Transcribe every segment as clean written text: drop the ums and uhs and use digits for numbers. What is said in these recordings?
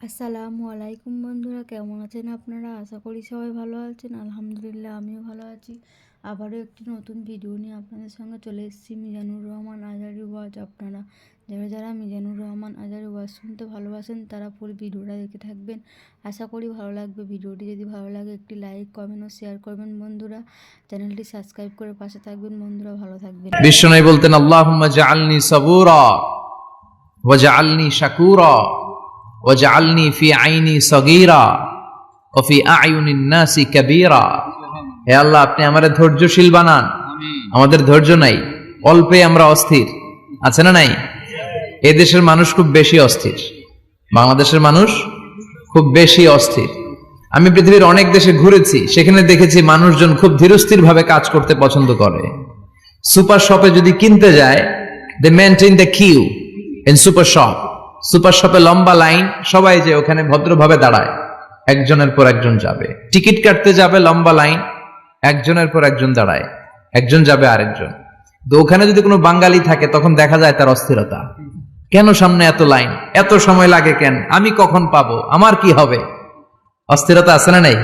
আসসালামু আলাইকুম বন্ধুরা, কেমন আছেন আপনারা? আশা করি সবাই ভালো আছেন। আলহামদুলিল্লাহ, আমিও ভালো আছি। আবারও একটি নতুন ভিডিও নিয়ে আপনাদের সঙ্গে চলে এসেছি। মিজানুর রহমান আজহারী ওয়াজ। আপনারা যারা যারা মিজানুর রহমান আজহারী ওয়াজ শুনতে ভালোবাসেন তারা পুরো ভিডিওটা দেখে থাকবেন। আশা করি ভালো লাগবে। ভিডিওটি যদি ভালো লাগে একটি লাইক, কমেন্ট ও শেয়ার করবেন বন্ধুরা। চ্যানেলটি সাবস্ক্রাইব করে পাশে থাকবেন বন্ধুরা। ভালো থাকবেন। বিশ্বনবী বলতেন, আল্লাহুম্মা জাআলনি সাবুরা ওয়া জাআলনি শাকুরা ওয়া জাআলনি ফি আইনি সগীরা ওয়া ফি আয়ুনিন নাসি কাবীরা। হে আল্লাহ, আপনি আমাদের ধৈর্যশীল বানান। আমাদের ধৈর্য নাই, অল্পে আমরা অস্থির। আছে না নাই? এই দেশের মানুষ খুব বেশি অস্থির। বাংলাদেশের মানুষ খুব বেশি অস্থির। আমি পৃথিবীর অনেক দেশে ঘুরেছি, সেখানে দেখেছি মানুষজন খুব ধীরস্থির ভাবে কাজ করতে পছন্দ করে। সুপার শপে যদি কিনতে যায়, they maintain the queue in super shop. Super শপে লম্বা লাইন, সবাই যে ওখানে ভদ্রভাবে দাঁড়ায়, একজনের পর একজন যাবে। টিকিট কাটতে যাবে, লম্বা লাইন, একজনের পর একজন দাঁড়ায়, একজন যাবে আরেকজন। তো ওখানে যদি কোনো বাঙালি থাকে তখন দেখা যায় তার অস্থিরতা। কেন সামনে এত লাইন, এত সময় লাগে কেন, আমি কখন পাবো, আমার কি হবে? অস্থিরতা আছে না নাই?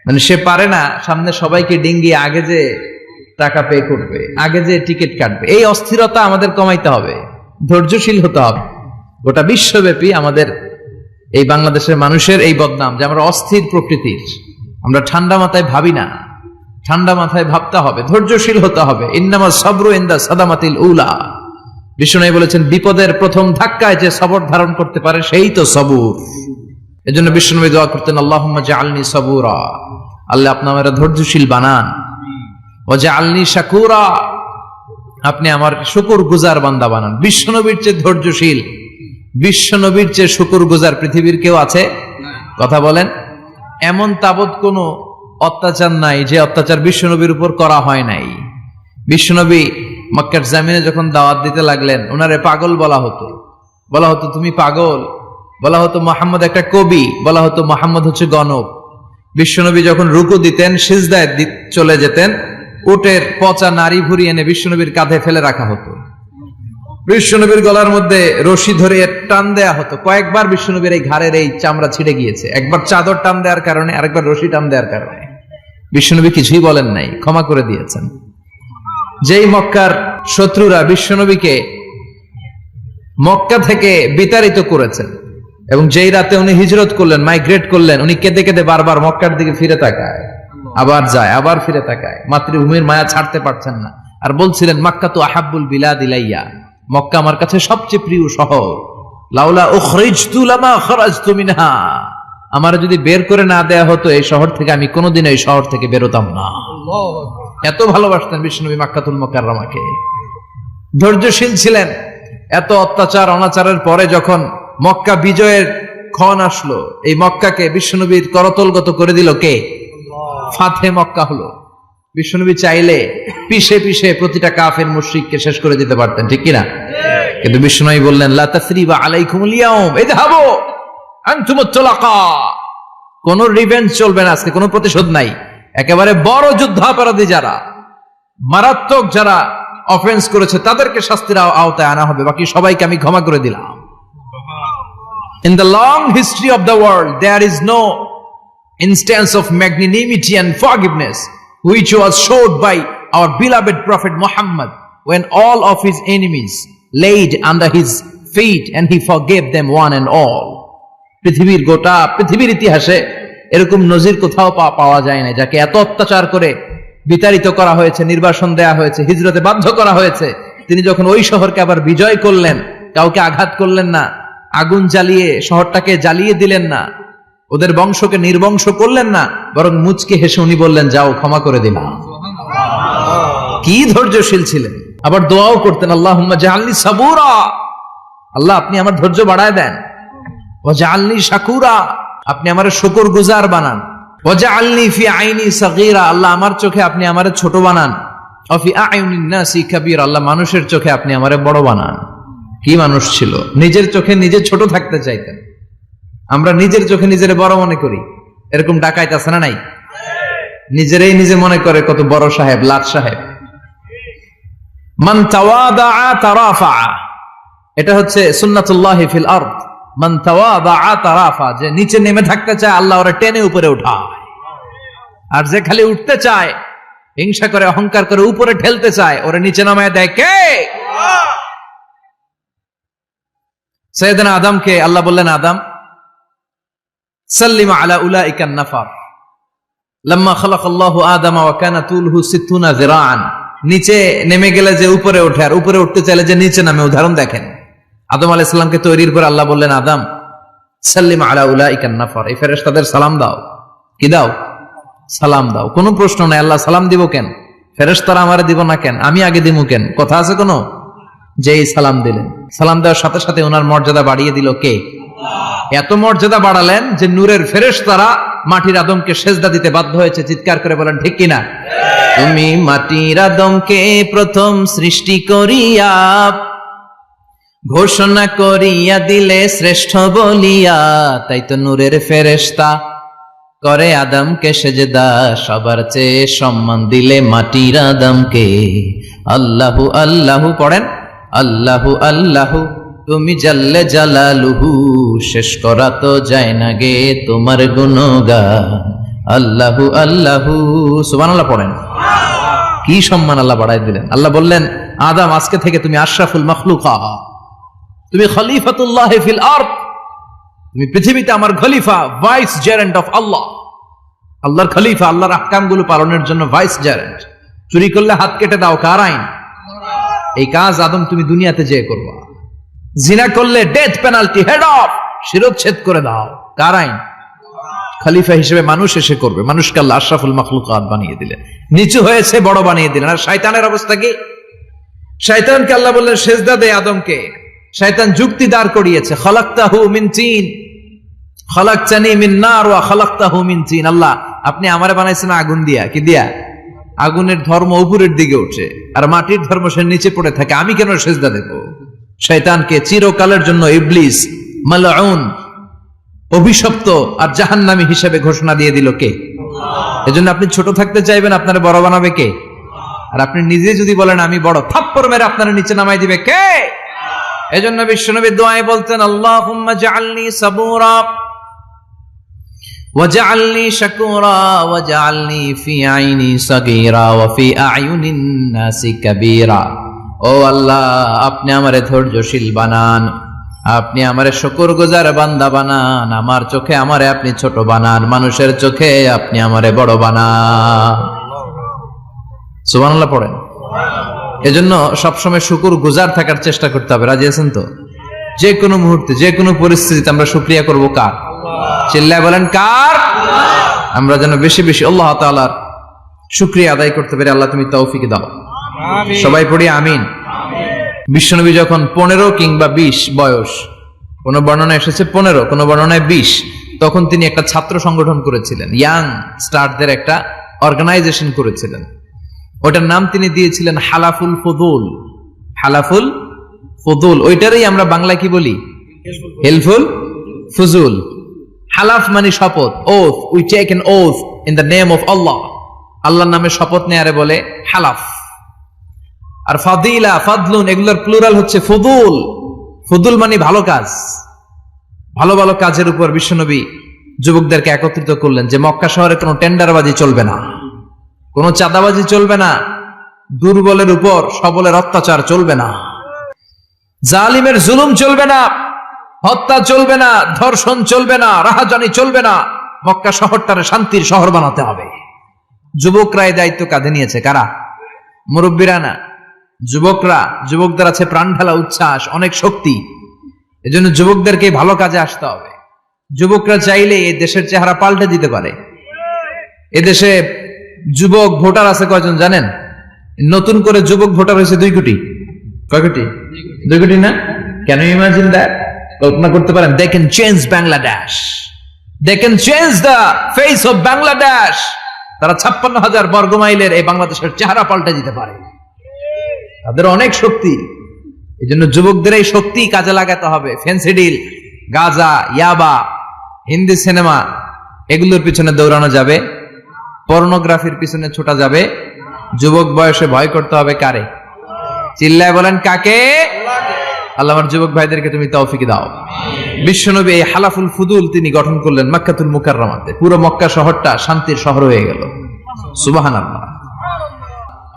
মানে সে পারে না সামনে সবাইকে ডিঙ্গিয়ে আগে যে টাকা পে করবে, আগে যে টিকিট কাটবে। এই অস্থিরতা আমাদের কমাইতে হবে, ধৈর্যশীল হতে হবে। গোটা বিশ্বব্যাপী আমাদের এই বাংলাদেশের মানুষের এই বদনাম যে আমরা অস্থির প্রকৃতির। আমরা ঠান্ডা মাথায় ভাবি না, ঠান্ডা মাথায় ভাবতে হবে, ধৈর্যশীল হতে হবে। ইন্নামা সবরু ইনদা সাদামাতিল উলা। বিষ্ণু বলেছেন, বিপদের প্রথম ধাক্কায় যে সবর ধারণ করতে পারে সেই তো সবুর। এজন্য বিষ্ণু দোয়া করতেন, আল্লাহুম্মা জাআলনি সাবুরা, আল্লাহ আপনি আমাকে ধৈর্যশীল বানান। ও জাআলনি শাকুরা, আপনি আমার শুকরগুজার বান্দা বানান। বিশ্বনবীর চেয়ে ধৈর্যশীল, বিশ্বনবীর চেয়ে শুকরগুজার পৃথিবীর কেউ আছে? কথা বলেন। এমন তাবৎ কোনো অত্যাচার নাই যে অত্যাচার বিশ্বনবীর উপর করা হয় নাই। বিশ্বনবী মক্কার জামিনে যখন দাওয়াত দিতে লাগলেন, ওনারে পাগল বলা হতো। বলা হতো তুমি পাগল, বলা হতো মুহাম্মদ একটা কবি, বলা হতো মুহাম্মদ হচ্ছে গণক। বিশ্বনবী যখন রুকু দিতেন, সিজদায় চলে যেতেন, উটের পচা নারী ভুরি এনে বিশ্বনবীর কাঁধে ফেলে রাখা হতো। বিশ্বনবীর গলার মধ্যে রশি ধরে টান দেয়া হতো। কয়েকবার বিশ্বনবীর এই ঘাড়ের এই চামড়া ছিঁড়ে গিয়েছে, একবার চাদর টান দেওয়ার কারণে, আরেকবার রশি টান দেওয়ার কারণে। বিশ্বনবী কিছুই বলেন নাই, ক্ষমা করে দিয়েছেন। যেই মক্কার শত্রুরা বিশ্বনবীকে মক্কা থেকে বিতাড়িত করেছেন, এবং যেই রাতে উনি হিজরত করলেন, মাইগ্রেট করলেন, উনি কেঁদে কেঁদে বারবার মক্কার দিকে ফিরে তাকায়, আবার যায়, আবার ফিরে তাকায়। মাতৃভূমির মায়া ছাড়তে পারছেন না, আর বলছিলেন, মাক্কা তো আহাব্বুল বিলাদ ইলাইয়া, মক্কা আমার কাছে সবচেয়ে প্রিয় শহর। লাউলা উখরিজতু লামা খরাজতু মিনহা, আমার যদি বের করে না দেয়া হতো এই শহর থেকে, আমি কোনোদিন এই শহর থেকে বেরোতাম না। এত ভালোবাসতেন বিশ্বনবী মক্কাতুল মুকাররমাকে। ধৈর্যশীল ছিলেন। এত অত্যাচার অনাচারের পরে যখন মক্কা বিজয়ের ক্ষণ আসলো, এই মক্কাকে বিশ্বনবীর করতলগত করে দিল কে? ফাতে মক্কা হলো। বিশ্বনবী চাইলে পিছে পিছে প্রতিটা কাফের মুশরিককে শেষ করে দিতে পারতেন, ঠিক কিনা? কিন্তু বিশ্বনবী বললেন, লা তাসরিবা আলাইকুমুল ইয়াউম ইযহাবু আনতুমুত তুলাকা। কোন রিভেঞ্জ চলবে না আজকে, কোনো প্রতিশোধ নাই। একেবারে বড় যুদ্ধাপরাধী যারা, মারাত্মক যারা অফেন্স করেছে, তাদেরকে শাস্তির আওতায় আনা হবে, বাকি সবাইকে আমি ক্ষমা করে দিলাম। In the long history of the world, there is no instance of magnanimity and forgiveness which was showed by our beloved Prophet Muhammad when all of his enemies laid under his feet and he forgave them one and all. পৃথিবীর গোটা পৃথিবীর ইতিহাসে এরকম নজির কোথাও পাওয়া যায় না, যাকে এত অত্যাচার করে বিতাড়িত করা হয়েছে, নির্বাসন দেয়া হয়েছে, হিজরতে বাধ্য করা হয়েছে। তিনি যখন ওই শহরকে আবার বিজয় করলেন, কাউকে আঘাত করলেন না, আগুন জ্বালিয়ে শহরটাকে জ্বালিয়ে দিলেন না, ওদের বংশকে নির্বংশ করলেন না, বরং মুচকে হেসে উনি বললেন, যাও ক্ষমা করে দিলাম। কি ধৈর্যশীল ছিলেন। আবার দোয়াও করতেন, আল্লাহুম্মা জাআলনি সাবুরা, আল্লাহ আপনি আমার ধৈর্য বাড়ায় দেন। ওয়া জাআলনি শাকুরা, আপনি আমার শুকরগুজার বানান। ওয়া জাআলনি ফি আইনি সগীরা, আল্লাহ আমার চোখে আপনি আমারে ছোট বানান। ওয়া ফি আয়ুনিন নাসি কাবীরা, আল্লাহ মানুষের চোখে আপনি আমারে বড় বানান। কি মানুষ ছিল, নিজের চোখে নিজে ছোট থাকতে চাইতেন। আমরা নিজের চোখে নিজের বড় মনে করি, এরকম ডাকাইত আছে না নাই? নিজেরাই নিজে মনে করে কত বড় সাহেব, লাট সাহেব। মান তাওয়াদা তারাফা, এটা হচ্ছে সুন্নাতুল্লাহি ফিল আরদ। মান তাওয়াদা তারাফা, যে নিচে নেমে থাকতে চায় আল্লাহ ওরা টেনে উপরে উঠায়, আর যে খালি উঠতে চায়, হিংসা করে অহংকার করে উপরে ঠেলতে চায়, ওরা নিচে নামায় দেয় কে? সাইয়েদনা আদমকে আল্লাহ বললেন, আদম সাল্লিম আলা উলাইকান নাফার লাম্মা খালাকাল্লাহু আদামা ওয়া কানা তুলহু 60 যিরাআন। নিচে নেমে গেলে যে উপরে ওঠে, আর উপরে উঠতে চাইলে যে নিচে নামে, উদাহরণ দেখেন। আদম আলাইহিস সালামকে তৈরির পর আল্লাহ বললেন, আদম সাল্লিম আলা উলাইকান নাফার, এই ফেরেশতাদের সালাম দাও। কি দাও? সালাম দাও। কোনো প্রশ্ন নাই, আল্লাহ সালাম দিব কেন? ফেরেশতারা আমারে দিব না কেন? আমি আগে দিব কেন? কথা আছে কোনো? যেই সালাম দিলেন, সালাম দেওয়ার সাথে সাথে ওনার মর্যাদা বাড়িয়ে দিল কে? এত মর্যাদা বাড়ালেন যে নূরের ফেরেশতারা মাটির আদমকে সেজদা দিতে বাধ্য হয়েছে। চিৎকার করে বলেন ঠিক কিনা? তুমি মাটির আদমকে প্রথম সৃষ্টি করিয়া ঘোষণা করিয়া দিলে শ্রেষ্ঠ বলিয়া, তাই তো নূরের ফেরেশতা করে আদমকে সেজদা, সবার চেয়ে সম্মান দিলে মাটির আদমকে। আল্লাহু আল্লাহু পড়েন, আল্লাহু আল্লাহু তুমি জাল্লে জালালুহু, শেষ করা তো যায় না গে তোমার গুণগান। আল্লাহু আল্লাহু, সুবহানাল্লাহ পড়েন। কি সম্মান আল্লাহ বাড়াই দিলেন। আল্লাহ বললেন, আদম আজকে থেকে তুমি আশরাফুল মাখলুকাত, তুমি খলিফাতুল্লাহ ফিল আরদ, তুমি পৃথিবীতে আমার খলিফা, ভাইস জেরেন্ট অফ আল্লাহ। আল্লাহর খলিফা, আল্লাহর আহকামগুলো পালনের জন্য ভাইস জেরেন্ট। চুরি করলে হাত কেটে দাও, কার আইন? এই কাজ আদম তুমি দুনিয়াতে যেয়ে করবা। জিনা করলে ডেথ পেনাল্টি, হেড অফ, শিরোচ্ছেদ করে দাও, কার আইন? খলিফা হিসেবে মানুষ এসে করবে। মানুষকে আল্লাহ আশরাফুল মাখলুকাত বানিয়ে দিলেন, নিচু হয়েছে বড় বানিয়ে দিলেন। আর শয়তানের অবস্থা কি? শয়তানকে আল্লাহ বললেন সেজদা দে আদমকে। শয়তান যুক্তি দাঁড় করিয়েছে, খালাকতাহু মিন তিন খালাকতানি মিন নার ওয়া খালাকতাহু মিন তিন। আল্লাহ আপনি আমারে বানাইছেন আগুন দিয়া, কি দিয়া? আগুনের ধর্ম উপরের দিকে ওঠে, আর মাটির ধর্ম সে নিচে পড়ে থাকে, আমি কেন সেজদা দেব? শয়তানকে চিরকালের জন্য ইবলিস মালউন, অভিশপ্ত আর জাহান্নামী হিসেবে ঘোষণা দিয়ে দিল কে? এজন্য আপনি ছোট থাকতে চাইবেন, আপনারে বড় বানাবে কে? আর আপনি নিজে যদি বলেন আমি বড়, থাপ্পড় মেরে আপনারে নিচে নামাই দিবে কে? এজন্য বিশ্বনবী দোয়ায় বলতেন, আল্লাহুম্মা জাআলনি সাবুরা ওয়াজআলনি শাকুরা ওয়াজআলনি ফি আইনি সাগীরা ওয়া ফি আ'য়ুনিন নাসি কাবীরা। ও আল্লাহ, আপনি আমারে ধৈর্যশীল বানান, আপনি আমারে শুকরগুজার বান্দা বানান, আমার চোখে আমারে আপনি ছোট বানান, মানুষের চোখে আপনি আমারে বড় বানান। সুবহানাল্লাহ পড়েন। এজন্য সবসময় শুকরগুজার থাকার চেষ্টা করতে হবে। রাজি আছেন তো? যে কোনো মুহূর্তে, যে কোনো পরিস্থিতিতে আমরা শুকরিয়া করব কার? চিল্লায় বলেন কার? আমরা যেন বেশি বেশি আল্লাহ তাআলার শুকরিয়া আদায় করতে পারি। আল্লাহ তুমি তৌফিক দাও। সবাই পড়ি আমিন। বিশ্বনবী যখন 15 কিংবা 20 বয়স, কোন বর্ণনায় এসেছে 15, কোন বর্ণনায় 20, তখন তিনি একটা ছাত্র সংগঠন করেছিলেন, ইয়াং স্টারদের একটা অর্গানাইজেশন করেছিলেন। ওটার নাম তিনি দিয়েছিলেন হালাফুল ফুদুল। হালাফুল ফুদুল, ওইটারই আমরা বাংলায় কি বলি? হেলফুল ফুজুল। হালাফ মানে শপথ, oath, we take an oath in the name of Allah. আল্লাহর নামে শপথ নেয়ারে বলে হালাফ। আর ফাদিলা, ফাদলুন, এগুলোর প্লুরাল হচ্ছে ফুদুল। ফুদুল মানে ভালো কাজ। ভালো ভালো কাজের উপর বিশ্বনবী যুবকদেরকে একত্রিত করলেন যে মক্কা শহরে কোনো টেন্ডারবাজি চলবে না, কোনো চাঁদাবাজি চলবে না, দুর্বলের উপর সবলের অত্যাচার চলবে না, জালিমের জুলুম চলবে না, হত্যা চলবে না, ধর্ষণ চলবে না, রাহাজানি চলবে না। মক্কা শহরটারে শান্তির শহর বানাতে হবে। যুবকরা এই দায়িত্ব কাঁধে নিয়েছে। কারা? মুরব্বীরা না, যুবকরা। যুবকদের আছে প্রাণ ঢালা উচ্ছ্বাস, অনেক শক্তি। এজন্য যুবকদেরকে ভালো কাজে আসতে হবে। যুবকরা চাইলে এই দেশের চেহারা পাল্টে দিতে পারে। এদেশে যুবক ভোটার আছে কয়জন জানেন? নতুন করে যুবক ভোটার হয়েছে 2 কোটি। কয় কোটি? 2 কোটি না? Can you imagine that? কল্পনা করতে পারেন? They can change Bangladesh, they can change the face of Bangladesh. তারা 56,000 বর্গ মাইলের এই বাংলাদেশের চেহারা পাল্টে দিতে পারে। তাদের অনেক শক্তি। এই জন্য যুবকদের এই শক্তি কাজে লাগাতে হবে। ফেন্সিডিল, গাঁজা, ইয়াবা, হিন্দি সিনেমা, এগুলোর পিছনে দৌড়ানো যাবে, পর্নোগ্রাফির পিছনে ছোটা যাবে। যুবক বয়সে ভয় করতে হবে কারে? চিল্লায় বলেন কাকে? আল্লাহ আমার যুবক ভাইদেরকে তুমি তৌফিক দাও। বিশ্বনবী এই হালাফুল ফুদুল তিনি গঠন করলেন মক্কাতুল মুকাররমাতে। পুরো মক্কা শহরটা শান্তির শহর হয়ে গেল। সুবহানাল্লাহ।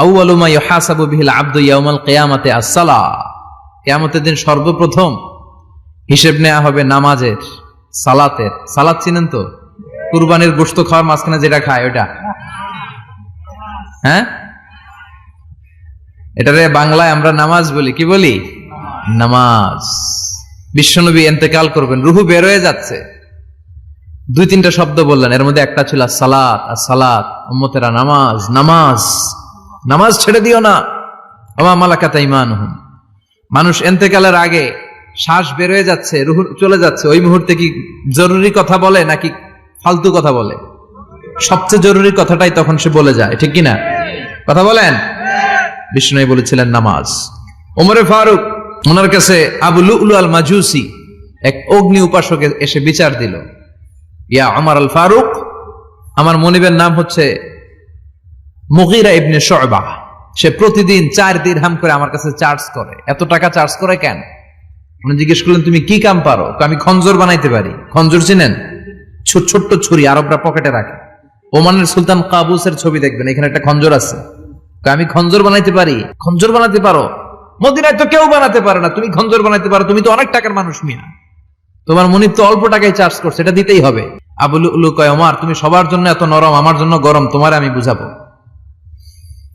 আউয়ালু মা ইউহাসাবু বিহিল আবদু ইয়াউমাল কিয়ামাতি আস-সালাহ। কিয়ামতের দিন সর্বপ্রথম হিসেব নেওয়া হবে নামাজের, সালাতের। সালাত চিনেন তো? কুরবানির গোশত খাওয়ার মাঝখানে যেটা খায় ওটা, হ্যাঁ, এটারে বাংলায় আমরা নামাজ বলি। কি বলি? নামাজ। বিশ্বনবী ইন্তেকাল করবেন, রুহু বের হয়ে যাচ্ছে, 2-3টা শব্দ বললেন, এর মধ্যে একটা ছিল সালাত। আর সালাত, উম্মতেরা নামাজ, নামাজ, নামাজ ছেড়ে দিও না। ওয়া মালাকাত আইমানুহুম। মানুষ ইন্তেকালের আগে শ্বাস বের হয়ে যাচ্ছে, রুহ চলে যাচ্ছে, ওই মুহূর্তে কি জরুরি কথা বলে নাকি ফালতু কথা বলে? সবচেয়ে জরুরি কথাটাই তখন সে বলে যায়, ঠিক কিনা? কথা বলেন। বিষ্ণু বলেছিলেন নামাজ। ওমরে ফারুক, ওনার কাছে আবু লুলু আল মাজুসি, এক অগ্নি উপাসক এসে বিচার দিল, ইয়া ওমর আল ফারুক, আমার মনিবের নাম হচ্ছে মুগীরা ইবনে শুবা, সে প্রতিদিন 4 দিরহাম করে আমার কাছে চার্জ করে। এত টাকা চার্জ করে কেন? উনি জিজ্ঞেস করলেন তুমি কি কাম পারো? আমি খঞ্জর বানাইতে পারি। খঞ্জর চিনেন? ছোট্ট ছুরি আরবরা পকেটে রাখে। ওমানের সুলতান কাবুসের ছবি দেখবেন, এখানে একটা খঞ্জর আছে। আমি খঞ্জর বানাইতে পারি। খঞ্জর বানাতে পারো? মদিনায় তো কেউ বানাতে পারে না, তুমি খঞ্জর বানাইতে পারো? তুমি তো অনেক টাকার মানুষ মিয়া, তোমার মনিব তো অল্প টাকায় চার্জ করছে, এটা দিতেই হবে। আবু লুলু কয়, ওমর তুমি সবার জন্য এত নরম, আমার জন্য গরম, তোমার আমি বুঝাবো।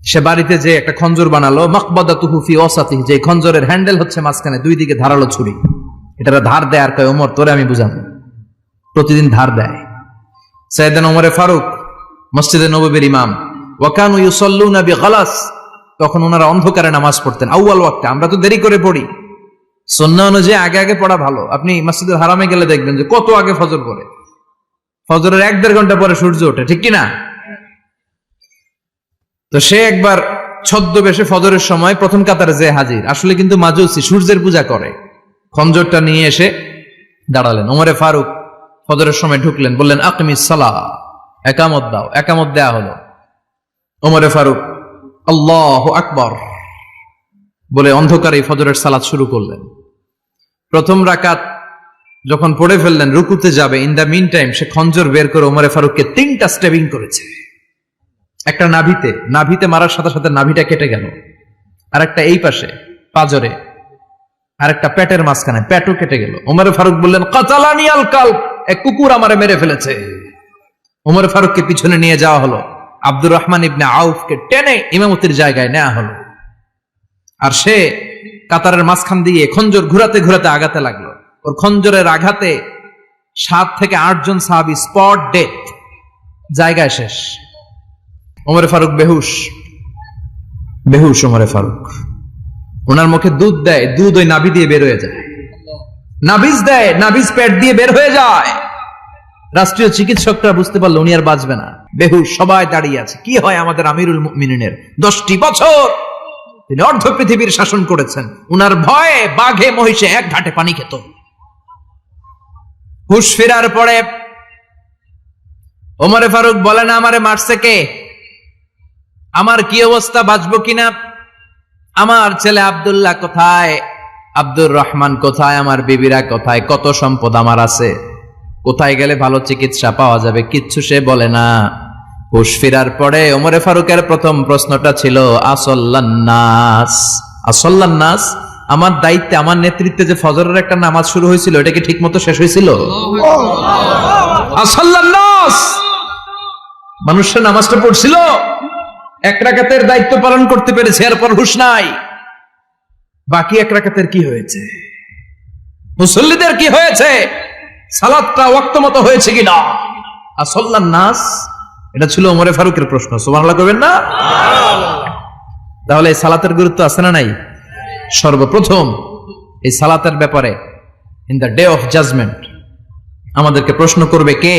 সে বাড়িতে যে একটা খঞ্জর বানালো, মাকবাদাতুহু ফি ওয়াসাতিহি, যে খঞ্জরের হ্যান্ডেল হচ্ছে মাঝখানে, 2 দিকে ধারালো ছুরি, এটার ধার দেয়। আর কয়, ওমর তোরে আমি বুঝাবো। প্রতিদিন ধার দেয়। সাইয়েদনা ওমরে ফারুক মসজিদে নববীর ইমাম, ওয়া কানু ইউসাল্লুনা বিগালাস, তখন ওনারা অন্ধকারে নামাজ পড়তেন আউয়াল ওয়াক্তে। আমরা তো দেরি করে পড়ি, সুন্নাহ অনুযায়ী আগে আগে পড়া ভালো। আপনি মসজিদুল হারামে গেলে দেখবেন যে কত আগে ফজর পড়ে, ফজরের 1-1.5 ঘন্টা পরে সূর্য ওঠে, ঠিক কিনা? তো সে একবার ছদ্মবেশে ফজরের সময় প্রথম কাতারে যে হাজির, আসলে কিন্তু মাজুসি, সূর্যের পূজা করে। খঞ্জরটা নিয়ে এসে দাঁড়ালেন। ওমরে ফারুক ফজরের সময় ঢুকলেন, বললেন আকিমিস সালাহ, একামত দাও। একামত দেয়া হলো। ওমরে ফারুক আল্লাহু আকবার বলে অন্ধকারে ফজরের সালাত শুরু করলেন। প্রথম রাকাত যখন পড়ে ফেললেন, রুকুতে যাবে, ইন দা মিন টাইম সে খঞ্জর বের করে ওমরে ফারুককে 3টা স্টেবিং করেছে। একটা নাভিতে মারার সাথে সাথে নাভিটা কেটে গেল, আর একটা এই পাশে পাজরে, আর একটা পেটের মাঝখানে, পেটও কেটে গেল। ওমরে ফারুক বললেন কাতালানি আল কালব, এক কুকুর আমারে মেরে ফেলেছে। ওমরে ফারুককে পিছনে নিয়ে যাওয়া হলো। আব্দুর রহমান ইবনে আউফকে টেনে ইমামতির জায়গায় নেওয়া হলো। আর সে কাতারের মাঝখান দিয়ে খঞ্জর ঘুরাতে ঘুরাতে আগাতে লাগলো। ওর খঞ্জরের আঘাতে 7 থেকে 8 জন সাহাবী স্পট ডেথ, জায়গায় শেষ। ওমরে ফারুক বেহুশ। ওমরে ফারুক, ওনার মুখে দুধ দেয়, দুধ ওই নাভি দিয়ে বের হয়ে যায়। নাভিজ দেয়, নাভিজ পেট দিয়ে বের হয়ে যায়। রাষ্ট্রীয় চিকিৎসকরা বুঝতে পারলো উনি আর বাঁচবে না, বেহুশ। সবাই দাঁড়িয়ে আছে। কি হয় আমাদের আমিরুল মুমিনিনের, 10টি বছর তিনি অর্ধ পৃথিবীর শাসন করেছেন, উনার ভয়ে বাঘে মহিষে এক ঘাটে পানি খেত। হুশ ফেরার পরে ওমরে ফারুক বলেন, আমারে মারছে কে? আমার কি অবস্থা, বাঁচবো কিনা? আমার ছেলে আব্দুল্লাহ কোথায়? আব্দুর রহমান কোথায়? আমার বিবিরা কোথায়? কত সম্পদ আমার আছে, কোথায় গেলে ভালো চিকিৎসা পাওয়া যাবে? কিচ্ছু সে বলে না। হুশ ফেরার পরে ওমরে ফারুকের প্রথম প্রশ্নটা ছিল আসল্লান্নাস, আসল্লান্নাস, আমার দায়িত্বে, আমার নেতৃত্বে যে ফজরের একটা নামাজ শুরু হয়েছিল, এটা কি ঠিক মতো শেষ হয়েছিল? আসল্লান্নাস, মানুষের নামাজটা পড়ছিল, 1 রাকাতের দায়িত্ব পালন করতে পেরেছে, এরপর হুশ নাই। বাকি 1 রাকাতের কি হয়েছে? মুসল্লিদের কি হয়েছে? সালাতটা ওয়াক্ত মতো হয়েছে কিনা? আসল্লান্নাস, এটা ছিল ওমরে ফারুকের প্রশ্ন। সুবহানাল্লাহ কইবেন না? তাহলে এই সালাতের গুরুত্ব আছে না নাই? সর্বপ্রথম এই সালাতের ব্যাপারে in the day of judgement আমাদেরকে প্রশ্ন করবে কে?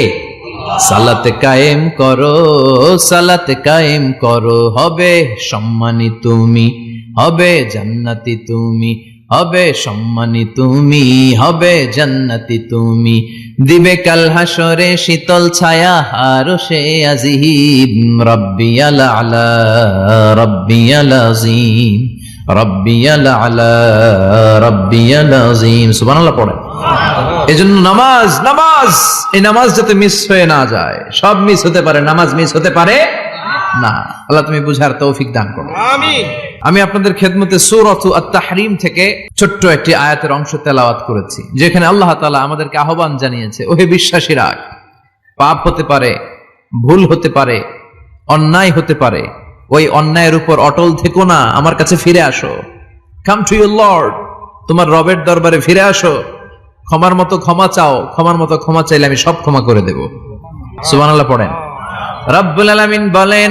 সালাতে কায়েম করো, সালাতে কায়েম করো, হবে সম্মানী তুমি, হবে জান্নাতি তুমি, হবে সম্মানী তুমি, হবে জান্নাতি তুমি, দিবে কাল হাসরে শীতল ছায়া আরশে আজিম, রব্বিয়াল আলা রব্বিয়াল আযীম, রাব্বিয়াল আলা রাব্বিয়াল আযীম। সুবহানাল্লাহ পড়েন। এজন্য নামাজ এই নামাজ যাতে মিস হয়ে না যায়। সব মিস হতে পারে, নামাজ মিস হতে পারে না। আল্লাহ তুমি বুঝার তৌফিক দান করো, আমিন। আমি আপনাদের খেদমতে সূরাত আত-তাহরীম থেকে ছোট্ট একটি আয়াতের অংশ তেলাওয়াত করেছি, যেখানে আল্লাহ তাআলা আমাদেরকে আহ্বান জানিয়েছে, ওহে বিশ্বাসীরা, পাপ হতে পারে, ভুল হতে পারে, অন্যায় হতে পারে, ওই অন্যায়ের উপর অটল থেকো না, আমার কাছে ফিরে আসো। কাম টু ইউর লর্ড, তোমার রবের দরবারে ফিরে আসো, ক্ষমার মতো ক্ষমা চাও, ক্ষমার মতো ক্ষমা চাইলে আমি সব ক্ষমা করে দেব। সুবহানাল্লাহ পড়েন। রব্বুল আলামিন বলেন,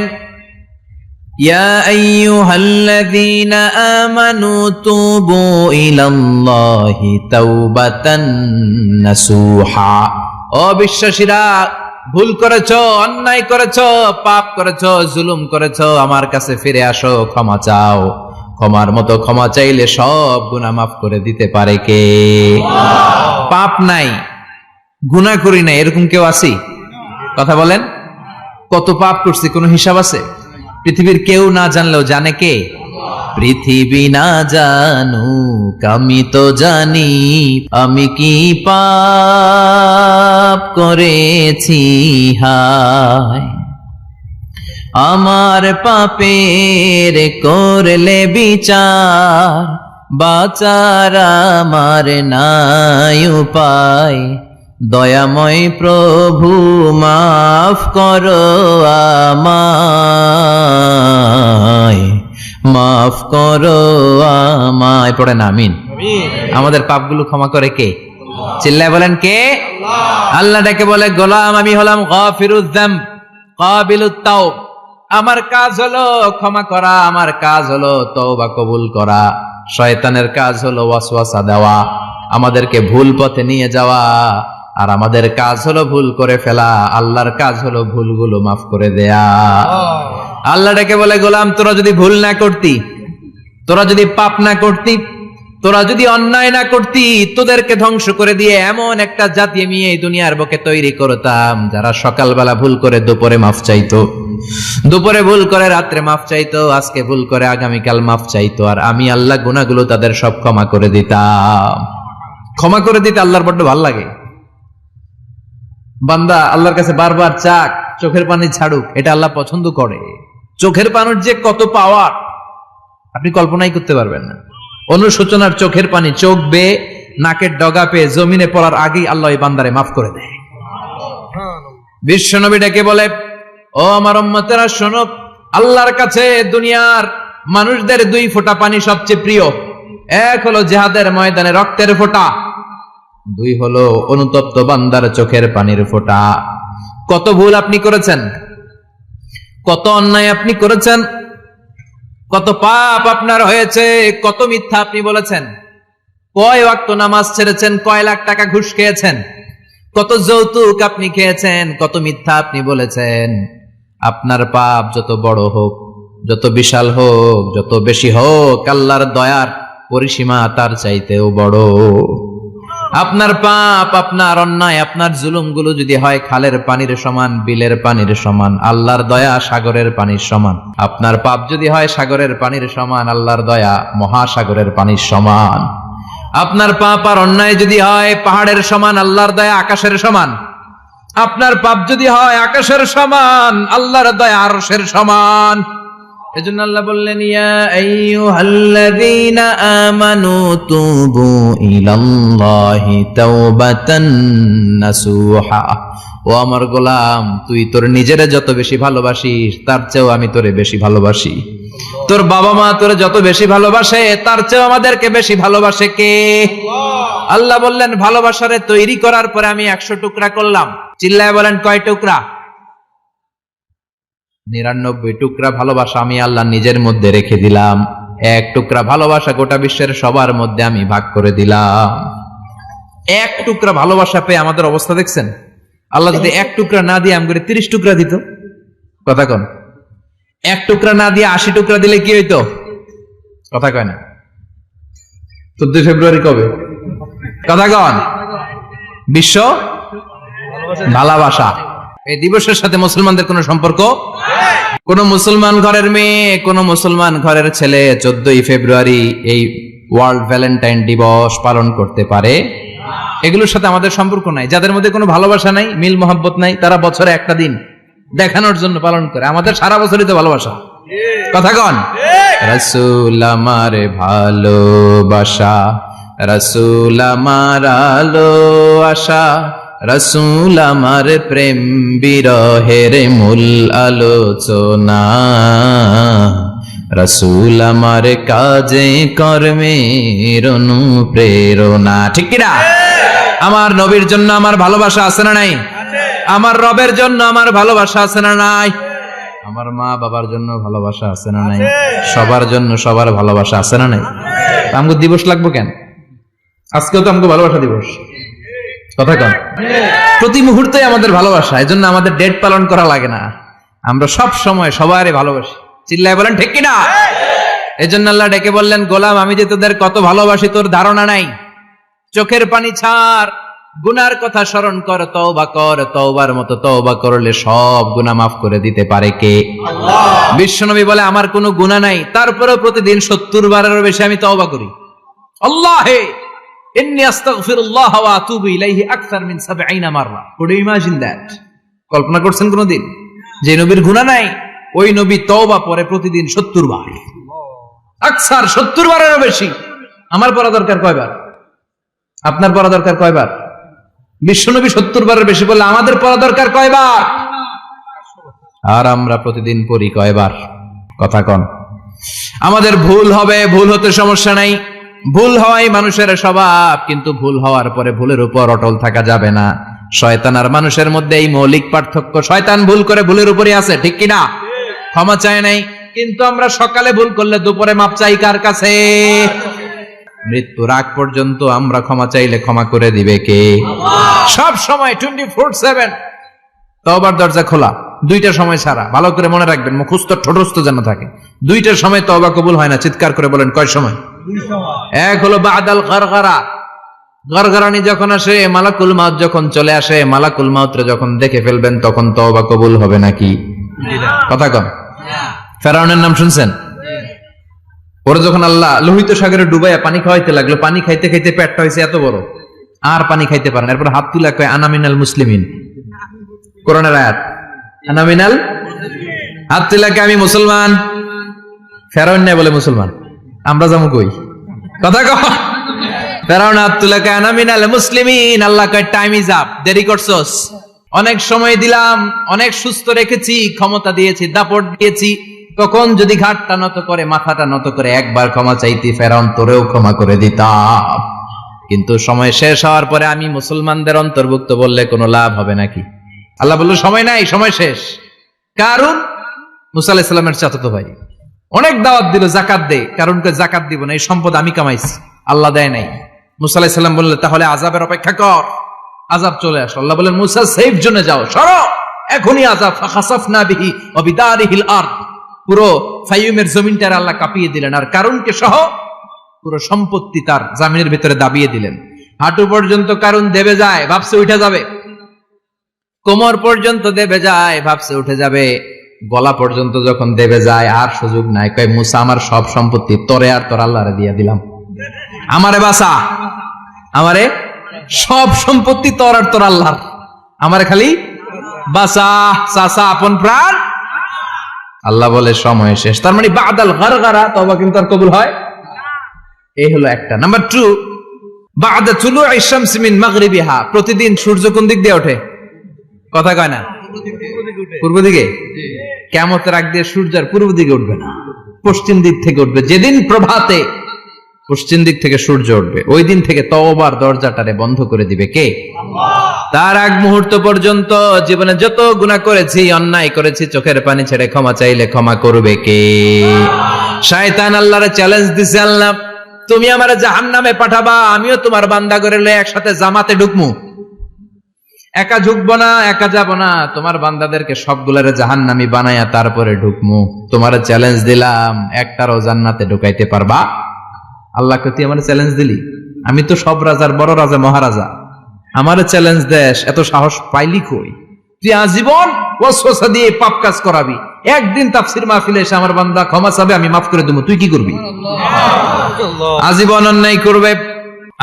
ইয়া আইয়ুহাল্লাযীনা আমানু তুবু ইলাল্লাহি তাওবাতান নাসুহা। ও বিশ্বাসীরা, ভুল করেছো, অন্যায় করেছো, পাপ করেছো, জুলুম করেছো, আমার কাছে ফিরে আসো, ক্ষমা চাও। ক্ষমার মতো ক্ষমা চাইলে সব গুনাহ মাফ করে দিতে পারে কে? পাপ নাই, গুনাহ করি নাই, এরকম কেউ আছি? কথা বলেন। কত পাপ করছি কোনো হিসাব আছে? পৃথিবীর কেউ না জানলেও জানে কে? পৃথিবী না জানুক আমি তো জানি, আমি কি পাপ করেছি হায়। আমার পাপের করলে বিচার, বাঁচার আমার নাই উপায়। দয়াময় প্রভু মাফ করো আমায়, মাফ করো আমায়। পড়েন আমিন। আমাদের পাপগুলো ক্ষমা করে কে? চিল্লায় বলেন কে? আল্লাহ ডেকে বলে, গোলাম আমি হলাম গাফিরুয যামব কাবিলুত তাওব। আমার কাজ হলো ক্ষমা করা, আমার কাজ হলো তওবা কবুল করা। শয়তানের কাজ হলো ওয়াসওয়াসা দেওয়া, আমাদেরকে ভুল পথে নিয়ে যাওয়া। আর আমাদের কাজ হলো ভুল করে ফেলা, আল্লাহর কাজ হলো ভুলগুলো মাফ করে দেয়া। আল্লাহ ডেকে বলে, গোলাম তোরা যদি ভুল না করতি, তোরা যদি পাপ না করতি, তোরা যদি অন্যায় না করতি, তোদেরকে ধ্বংস করে দিয়ে এমন একটা জাতি আমি এই দুনিয়ার বুকে তৈরি করতাম, যারা সকালবেলা ভুল করে দুপুরে মাফ চাইতো, দুপুরে ভুল করে রাত্রে মাফ চাইতো, আজকে ভুল করে আগামীকাল মাফ চাইতো। আর আমি আল্লাহ গুনাহগুলো তাদের সব ক্ষমা করে দিতাম। ক্ষমা করে দিতে আল্লাহর বড্ড ভালো লাগে। বান্দা আল্লাহর কাছে বারবার চাক, চোখের পানি ছাড়ুক, এটা আল্লাহ পছন্দ করে। চোখের পানির যে কত পাওয়ার আপনি কল্পনাই করতে পারবেন না। অনুশোচনার চোখের পানি চোখ বেয়ে নাকের ডগা পেয়ে জমিনে পড়ার আগেই আল্লাহ এই বান্দারে মাফ করে দেয়। বিশ্বনবী ডেকে বলে, ও আমার উম্মতেরা শোনো, আল্লাহর কাছে দুনিয়ার মানুষদের দুই ফোঁটা পানি সবচেয়ে প্রিয়। এক হলো জিহাদের ময়দানে রক্তের ফোঁটা, দুই হলো অনুতপ্ত বান্দার চোখের পানির ফোঁটা। কত ভুল আপনি করেছেন, কত অন্যায় আপনি করেছেন, কত পাপ আপনার হয়েছে, কত মিথ্যা আপনি বলেছেন, কয় ওয়াক্ত নামাজ ছেড়েছেন, কয় লাখ টাকা ঘুষ খেয়েছেন, কত যৌতুক আপনি খেয়েছেন, কত মিথ্যা আপনি বলেছেন। আপনার পাপ যত বড় হোক, যত বিশাল হোক, যত বেশি হোক, আল্লাহর দয়ার পরিসীমা তার চাইতেও বড়। আপনার পাপ, আপনার অন্যায়, আপনার জুলুমগুলো যদি হয় খালের পানির সমান, বিলের পানির সমান, আল্লাহর দয়া সাগরের পানির সমান। আপনার পাপ যদি হয় সাগরের পানির সমান, আল্লাহর দয়া মহাসাগরের পানির সমান। আপনার পাপ আর অন্যায় যদি হয় পাহাড়ের সমান, আল্লাহর দয়া আকাশের সমান। আপনার পাপ যদি হয় আকাশের সমান, আল্লাহর দয়া আরশের সমান। এজন্য আল্লাহ বললেন, ইয়া আইয়ুহাল্লাযীনা আমানু তুবু ইলাল্লাহি তাওবাতান নাসুহা। ও আমার গোলাম, তুই তোর নিজেরে যত বেশি ভালোবাসিস, তার চেয়েও আমি তোরে বেশি ভালোবাসি। তোর বাবা মা তোরে যত বেশি ভালোবাসে, তার চেয়েও আমাদেরকে বেশি ভালোবাসে কে? আল্লাহ বললেন, ভালোবাসারে তৈরি করার পরে আমি 100 টুকরা করলাম। চিল্লায় বলেন, কয় টুকরা? 99 টুকরা ভালোবাসা আমি আল্লাহ নিজের মধ্যে রেখে দিলাম। 1 টুকরা ভালোবাসা গোটা বিশ্বের সবার মধ্যে আমি ভাগ করে দিলাম। 1 টুকরা ভালোবাসা পেয়ে আমাদের অবস্থা দেখছেন? আল্লাহ যদি 1 টুকরা না দিয়ে আমাকে 30 টুকরা দিত, কথা কন। 1 টুকরা না দিয়ে 80 টুকরা দিলে কি হইতো? কথা কয় না। 14 ফেব্রুয়ারি কবে? কথা কন। বিশ্ব ভালোবাসা এই দিবসের সাথে মুসলমানদের কোনো সম্পর্ক কোন মুসলমান ঘরের মেয়ে, কোন মুসলমান ঘরের ছেলে 14ই ফেব্রুয়ারি এই ওয়ার্ল্ড ভ্যালেন্টাইন দিবস পালন করতে পারে? এগুলোর সাথে আমাদের সম্পর্ক নাই। যাদের মধ্যে কোনো ভালোবাসা নাই, মিল মোহাব্বত নাই, তারা বছরে একটা দিন দেখানোর জন্য পালন করে। আমাদের সারা বছরই তো ভালোবাসা। কথা কন, রাসূল আমার ভালোবাসা, রাসূল আমার আলো আশা, রাসূল আমার প্রেম বিরহের মূল আলোচনা, রাসূল আমার কাজে কর্মের অনুপ্রেরণা। ঠিক কিনা? আমার নবীর জন্য আমার ভালোবাসা আছে না নাই? আমার রবের জন্য আমার ভালোবাসা আছে না নাই? আমার মা বাবার জন্য ভালোবাসা আছে না নাই? সবার জন্য সবার ভালোবাসা আছে না নাই? আমগো দিবস লাগবো কেন? আজকেও তো আমগো ভালোবাসা দিবস। কথা কন, প্রতি মুহূর্তে আমাদের ভালোবাসা, এজন্য আমাদের ডেট পালন করা লাগে না। আমরা সব সময় সবারই ভালোবাসি। চিল্লায় বলেন ঠিক কিনা? এজন্য আল্লাহ ডেকে বললেন, গোলাম আমি যে তোদের কত ভালোবাসি তোর ধারণা নাই। চোখের পানি ছাড়, গুনার কথা স্মরণ কর, তওবা কর, তওবার মতো তওবা করলে সব গুনাহ মাফ করে দিতে পারে কে? আল্লাহ। বিশ্বনবী বলে আমার কোনো গুনাহ নাই, তারপরেও প্রতিদিন 70 বারেরও বেশি আমি তওবা করি। আল্লাহে ইন্নী আস্তাগফিরুল্লাহ ওয়া আতুবু ইলাইহি আকসার মিন 70 মাররা। Could you imagine that? কল্পনা করছেন কোনদিন যে নবীর গুনাহ নাই, ওই নবী তওবা পড়ে প্রতিদিন 70 বার, আকসার 70 বারেরও বেশি। আমার পড়া দরকার কয়বার? আপনার পড়া দরকার কয়বার? বিশ্বনবী 70 বারের বেশি বললে আমাদের পড়া দরকার কয়বার? আর আমরা প্রতিদিন পড়ি কয়বার? কথা কন। আমাদের ভুল হবে, ভুল হতে সমস্যা নাই, ভুল হওয়াই মানুষের স্বভাব, কিন্তু ভুল হওয়ার পরে ভুলের উপর অটল থাকা যাবে না। শয়তান আর মানুষের মধ্যে এই মৌলিক পার্থক্য। শয়তান ভুল করে ভুলের উপরই আছে, ঠিক কিনা? ক্ষমা চায় নাই, কিন্তু আমরা সকালে ভুল করলে দুপুরে মাপ চাই কার কাছে? মৃত্যুর আগ পর্যন্ত আমরা ক্ষমা চাইলে ক্ষমা করে দিবে কে? সব সময় 24/7 তওবার দরজা খোলা, দুইটা সময় ছাড়া। ভালো করে মনে রাখবেন, মুখস্থ ঠোঁটস্থ যেন থাকে। দুইটার সময় তওবা কবুল হয় না। চিৎকার করে বলেন কয় সময়? এক হলো বাদাল গারগারা, গারগারানি যখন আসে, মালাকুল মাউত যখন চলে আসে, মালাকুল মাউতরে যখন দেখে ফেলবেন তখন তওবা কবুল হবে নাকি? কথা কন। ফেরাউনের নাম শুনছেন? ওরা যখন আল্লাহ লোহিত সাগরে ডুবাইয়া পানি খাওয়াইতে লাগলো, পানি খাইতে খাইতে পেটটা হয়েছে এত বড়, আর পানি খাইতে পারেন। এরপর হাত তুলে কয় আনা মিনাল মুসলিমিন। কোরআনের আয়াত, আনা মিনাল, হাত তুলে কয় আমি মুসলমান। ফেরাউন নাই বলে মুসলমান, আমরা যাবো কই? কথা কও। ফেরাউন হাত তুলে কয় আনা মিনাল মুসলিমিন। আল্লাহ কয় টাইম ইজ আপ, দেরি করছস। অনেক সময় দিলাম, অনেক সুস্থ রেখেছি, ক্ষমতা দিয়েছি, দাপট দিয়েছি, তখন যদি ঘাটটা নত করে, মাথাটা নত করে একবার ক্ষমা চাইতি, ফেরাউন তোরেও ক্ষমা করে দিতাম। কিন্তু সময় শেষ হওয়ার পরে আমি মুসলমানদের অন্তর্ভুক্ত বললে কোনো লাভ হবে নাকি? আল্লাহ বলল সময় নাই, সময় শেষ। কারণ মুসা আলাইহিস সালামের চাচাতো ভাই অনেক দাওয়াত দিল, যাকাত দে। কারণকে যাকাত দিব না, এই সম্পদ আমি কামাইছি, আল্লাহ দেয় নাই। মুসা আলাইহিস সালাম বললেন তাহলে আযাবের অপেক্ষা কর। আযাব চলে আসলো। আল্লাহ বলেন মুসা সেফ জোনে যাও, সরো, এখনই আযাব। ফাখাসাফনা বিহি ওয়া বিদারিহিল আরদ, পুরো ফাইয়ুমের জমিনটার আল্লাহ কাঁপিয়ে দিলেন, আর কারুনকে সহ পুরো সম্পত্তি তার জামিনের ভিতরে দাবিয়ে দিলেন। হাঁটু পর্যন্ত কারুন দেবে যায়, ভাবছে উঠে যাবে। কোমর পর্যন্ত দেবে যায়, ভাবছে উঠে যাবে। গলা পর্যন্ত যখন দেবে যায়, আর সুযোগ নাই। কয় মুসা আমার সব সম্পত্তি তোরে আর তোর আল্লাহরে দিয়ে দিলাম, আমারে বাঁচা, আমারে সব সম্পত্তি তোর আর তোর আল্লাহর, আমারে খালি বাঁচা, চাচা আপন প্রাণ। আল্লাহ বলে সময় শেষ। তার মানে বাদাল গারগারা তওবা কিন্তু আর কবুল হয়? এই হলো একটা। নাম্বার 2, বাদা তুলুই শামস মিন মাগরিবিহা, প্রতিদিন সূর্য কোন দিক দিয়ে ওঠে? কথা কয় না? পূর্ব দিকে। কিয়ামতের আগ দিয়ে সূর্য আর পূর্ব দিকে উঠবে না, পশ্চিম দিক থেকে উঠবে। যেদিন প্রভাতে পশ্চিম দিক থেকে সূর্য উঠবে, ওই দিন থেকে তওবার দরজাটারে বন্ধ করে দিবে কে? আল্লাহ। তার আগ মুহূর্ত পর্যন্ত জীবনে যত গুনাহ করেছি, অন্যায় করেছি, চোখের পানি ছেড়ে ক্ষমা চাইলে ক্ষমা করবে কে? শয়তান আল্লাহরে চ্যালেঞ্জ দিছে, আল্লাহ তুমি আমারে জাহান্নামে পাঠাবা, আমিও তোমার বান্দা করে লয়ে একসাথে জামাতে ঢুকমু। একা ঢুকবো না, একা যাব না, তোমার বান্দাদেরকে সবগুলারে জাহান্নামী বানায়া তারপরে ঢুকমু। তোমারে চ্যালেঞ্জ দিলাম, একটারও জান্নাতে ঢুকাইতে পারবা? আল্লাহকে তুই আমার চ্যালেঞ্জ দিলি? আমি তো সব রাজার বড় রাজা, মহারাজা, আমার চ্যালেঞ্জ দেশ, এত সাহস পাইলি কই? তুই আজীবন ওয়াসওয়াসা দিয়ে পাপ কাজ করাবি, একদিন তাফসীর মাহফিলে এসে আমার বান্দা ক্ষমা চাবে, আমি মাফ করে দেবো, তুই কি করবি? আজীবন অন্যায় করবে,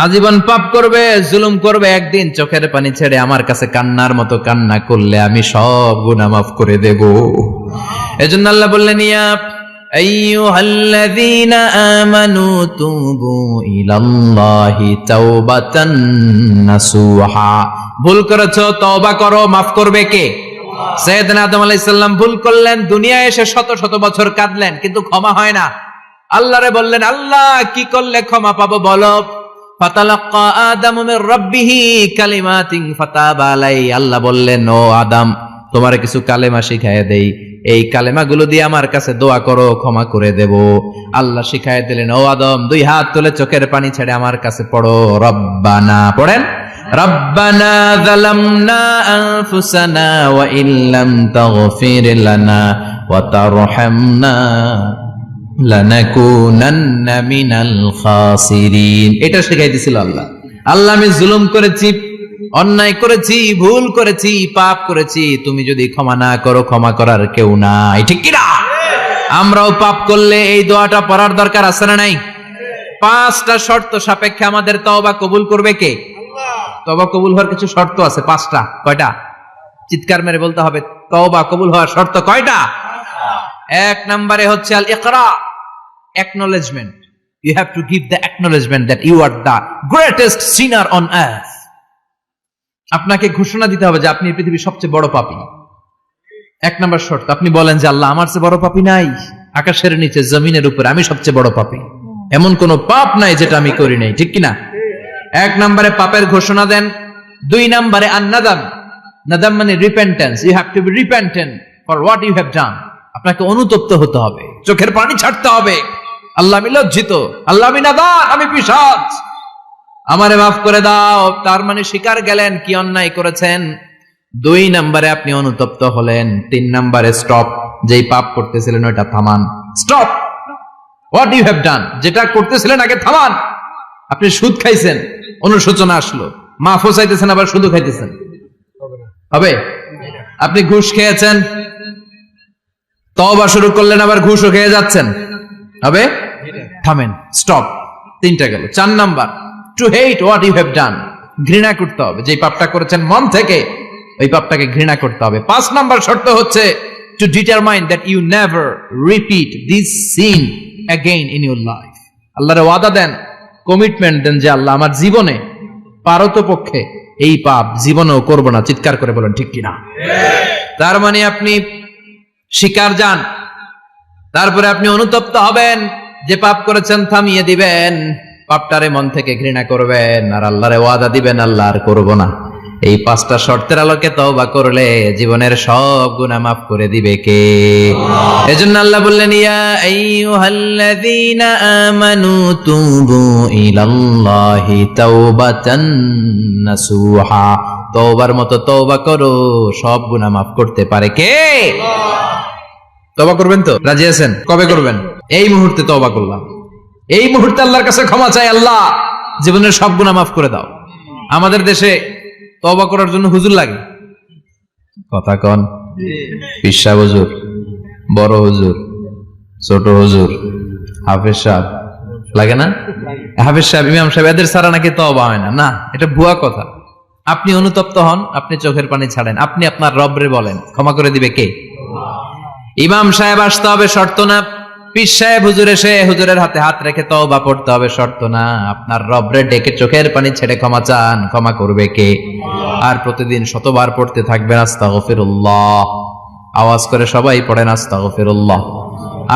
আজীবন পাপ করবে, জুলুম করবে, একদিন চোখের পানি ছেড়ে আমার কাছে কান্নার মতো কান্না করলে আমি সব গুনাহ মাফ করে দেব। এজন্য আল্লাহ বললেন, ইয়া আইয়ুহাল্লাযীনা আমানু তুবু ইলাল্লাহি তাওবাতান নাসুহা। ভুল করেছো, তওবা করো, মাফ করবে কে? সাইয়েদনা আদম আলাইহিস সালাম ভুল করলেন, দুনিয়ায় এসে শত শত বছর কাঁদলেন, কিন্তু ক্ষমা হয় না। আল্লাহরে বললেন, আল্লাহ কি করলে ক্ষমা পাবো বলো? ফাতালাক্কা আদামু মির রাব্বিহি কালিমাতিন ফাতাবা আলাইহি। আল্লাহ বললেন, ও আদম, তোমার কিছু কালেমা শিখায় দেই, এই কালেমাগুলো দিয়ে আমার কাছে দোয়া করো, ক্ষমা করে দেব। আল্লাহ শিখায় দিলেন, ও আদম, দুই হাত তুলে চোখের পানি ছেড়ে আমার কাছে পড়ো, রব্বানা, পড়েন, রব্বানা যালামনা আনফুসানা ওয়া ইল্লাম তাগফির লানা ওয়া তারহামনা লানাকুনান্না মিনাল খাসিরিন। এটা শিখাই দিয়েছিল আল্লাহ। আল্লাহ, আমি জুলুম করেছি, অন্যায় করেছি, ভুল করেছি, পাপ করেছি, তুমি যদি ক্ষমা না করো, ক্ষমা করার কেউ নাই, ঠিক কি না? আমরাও পাপ করলে এই দোয়াটা পড়ার দরকার আছে না নাই? 5টা শর্ত সাপেক্ষে আমাদের তওবা কবুল করবে কে? তওবা কবুল হওয়ার কিছু শর্ত আছে, 5টা। কয়টা? চিৎকার মেরে বলতে হবে, তওবা কবুল হওয়ার শর্ত কয়টা? 1 নম্বরে হচ্ছে আল ইকরা, acknowledgement. You have to give the acknowledgement that you are the greatest sinner on earth. আপনাকে ঘোষণা দিতে হবে যে আপনি পৃথিবীর সবচেয়ে বড় পাপী। 1 নম্বর শর্ত, আপনি বলেন যে আল্লাহ, আমার চেয়ে বড় পাপী নাই, আকাশের নিচে জমিনের উপরে আমি সবচেয়ে বড় পাপী, এমন কোন পাপ নাই যেটা আমি করি নাই, ঠিক কিনা? 1 নম্বরে পাপের ঘোষণা দেন। 2 নম্বরে আন-নাদাম, নাদাম মানে repentance. You have to be repentant for what you have done. আপনাকে অনুতপ্ত হতে হবে, চোখের পানি ছাড়তে হবে, আল্লাহ আমি লজ্জিত, আল্লাহ আমি নাদান, আমি পিশাচ, আমারে মাফ করে দাও। তার মানে স্বীকার গেলেন কি অন্যায় করেছেন। 2 নম্বরে আপনি অনুতপ্ত হলেন। 3 নম্বরে স্টপ, যেই পাপ করতেছিলেন ওটা থামান, stop, what you have done, যেটা করতেছিলেন আগে থামান। আপনি সুদ খাইছেন, অনুশোচনা আসলো, মাফও চাইতেছেন, আবার সুদও খাইতেছেন, হবে? আপনি ঘুষ খেয়েছেন, তওবা শুরু করলেন, আবার ঘুষও খেয়ে যাচ্ছেন, হবে? থামেন, স্টপ। 3টা গেল। 4 number, to hate what you have done, ঘৃণা করতে হবে, যে পাপটা করেছেন মন থেকে ওই পাপটাকে ঘৃণা করতে হবে। 5 নাম্বার শর্ত হচ্ছে to determine that you never repeat this sin again in your life. আল্লাহর ওয়াদা দেন, কমিটমেন্ট দেন যে আল্লাহ, আমার জীবনে পারতপক্ষে এই পাপ জীবনেও করব না। চিৎকার করে বলেন ঠিক কিনা? তার মানে আপনি স্বীকার যান, তারপরে আপনি অনুতপ্ত হবেন, যে পাপ করেছেন থামিয়ে দিবেন, পাপটারে মন থেকে ঘৃণা করবেন, আর আল্লাহরে ওয়াদা দিবেন, আল্লাহ আর করব না। এই 5টা শর্তের আলোকে তওবা করলে জীবনের সব গুনাহ মাফ করে দিবে কে? এজন্য আল্লাহ বললেন, ইয়া আইয়ুহাল্লাযীনা আমানু তুবু ইলাল্লাহি তাওবাতান নাসুহা। তওবার মতো তওবা করো, সব গুনাহ মাফ করতে পারে কে? তওবা করবেন তো? রাজি আছেন? কবে করবেন? এই মুহূর্তে তওবা করলাম, এই মুহূর্তে আল্লাহর কাছে ক্ষমা চাই, আল্লাহ জীবনের সব গুনাহ মাফ করে দাও। আমাদের দেশে তওবা করার জন্য হুজুর লাগে, কথা কন, পীর সাহেব হুজুর, বড় হুজুর, ছোট হুজুর, হাফেজ সাহেব লাগে না? হাফেজ সাহেব, ইমাম সাহেব, এদের ছাড়া নাকি তওবা হয় না। না, এটা ভুয়া কথা। আপনি অনুতপ্ত হন, আপনি চোখের পানি ছাড়েন, আপনি আপনার রবরে বলেন, ক্ষমা করে দিবে কে? ইমাম সাহেব আসতে হবে, শর্ত না। পীর সাহেব হুজুর এসে হুজুরের হাতে হাত রেখে তওবা পড়তে হবে, শর্ত না। আপনার রবরে ডেকে চোখের পানি ছেড়ে ক্ষমা চান, ক্ষমা করবে কে? আর প্রতিদিন শতবার পড়তে থাকবেন আস্তাগফিরুল্লাহ। আওয়াজ করে সবাই পড়েন আস্তাগফিরুল্লাহ,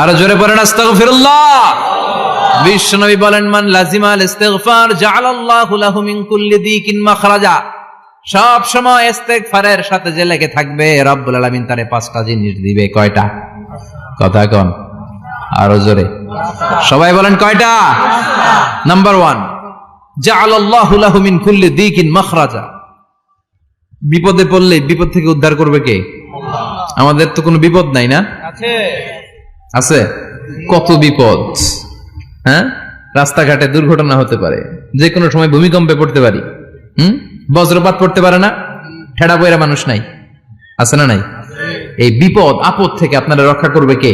আর জোরে পড়েন আস্তাগফিরুল্লাহ। বিশ্বনবী বলেন, মান লাজিমাল ইস্তিগফার জাআলাল্লাহু লাহু মিন কুল্লি দিকিন মাখরাজা। সব সময় ইস্তেগফারের সাথে যে লেগে থাকবে, রব্বুল আলামিন তারে 5টা জিনিস দিবে। কয়টা? কথা কন, আরো জোরে সবাই বলেন, কয়টা? নাম্বার 1, জাআলাল্লাহু লাহু মিন কুল্লি দিকিন মাখরাজা। বিপদে পড়লে বিপদ থেকে উদ্ধার করবে কে? আমাদের তো কোনো বিপদ নাই না? আছে। কত বিপদ, হ্যাঁ? রাস্তাঘাটে দুর্ঘটনা হতে পারে, যে কোনো সময় ভূমিকম্পে পড়তে পারি, বজ্রপাত পড়তে পারে না, ঠেড়া বইরা মানুষ নাই, আছে না নাই? এই বিপদ আপদ থেকে আপনারা রক্ষা করবে কে?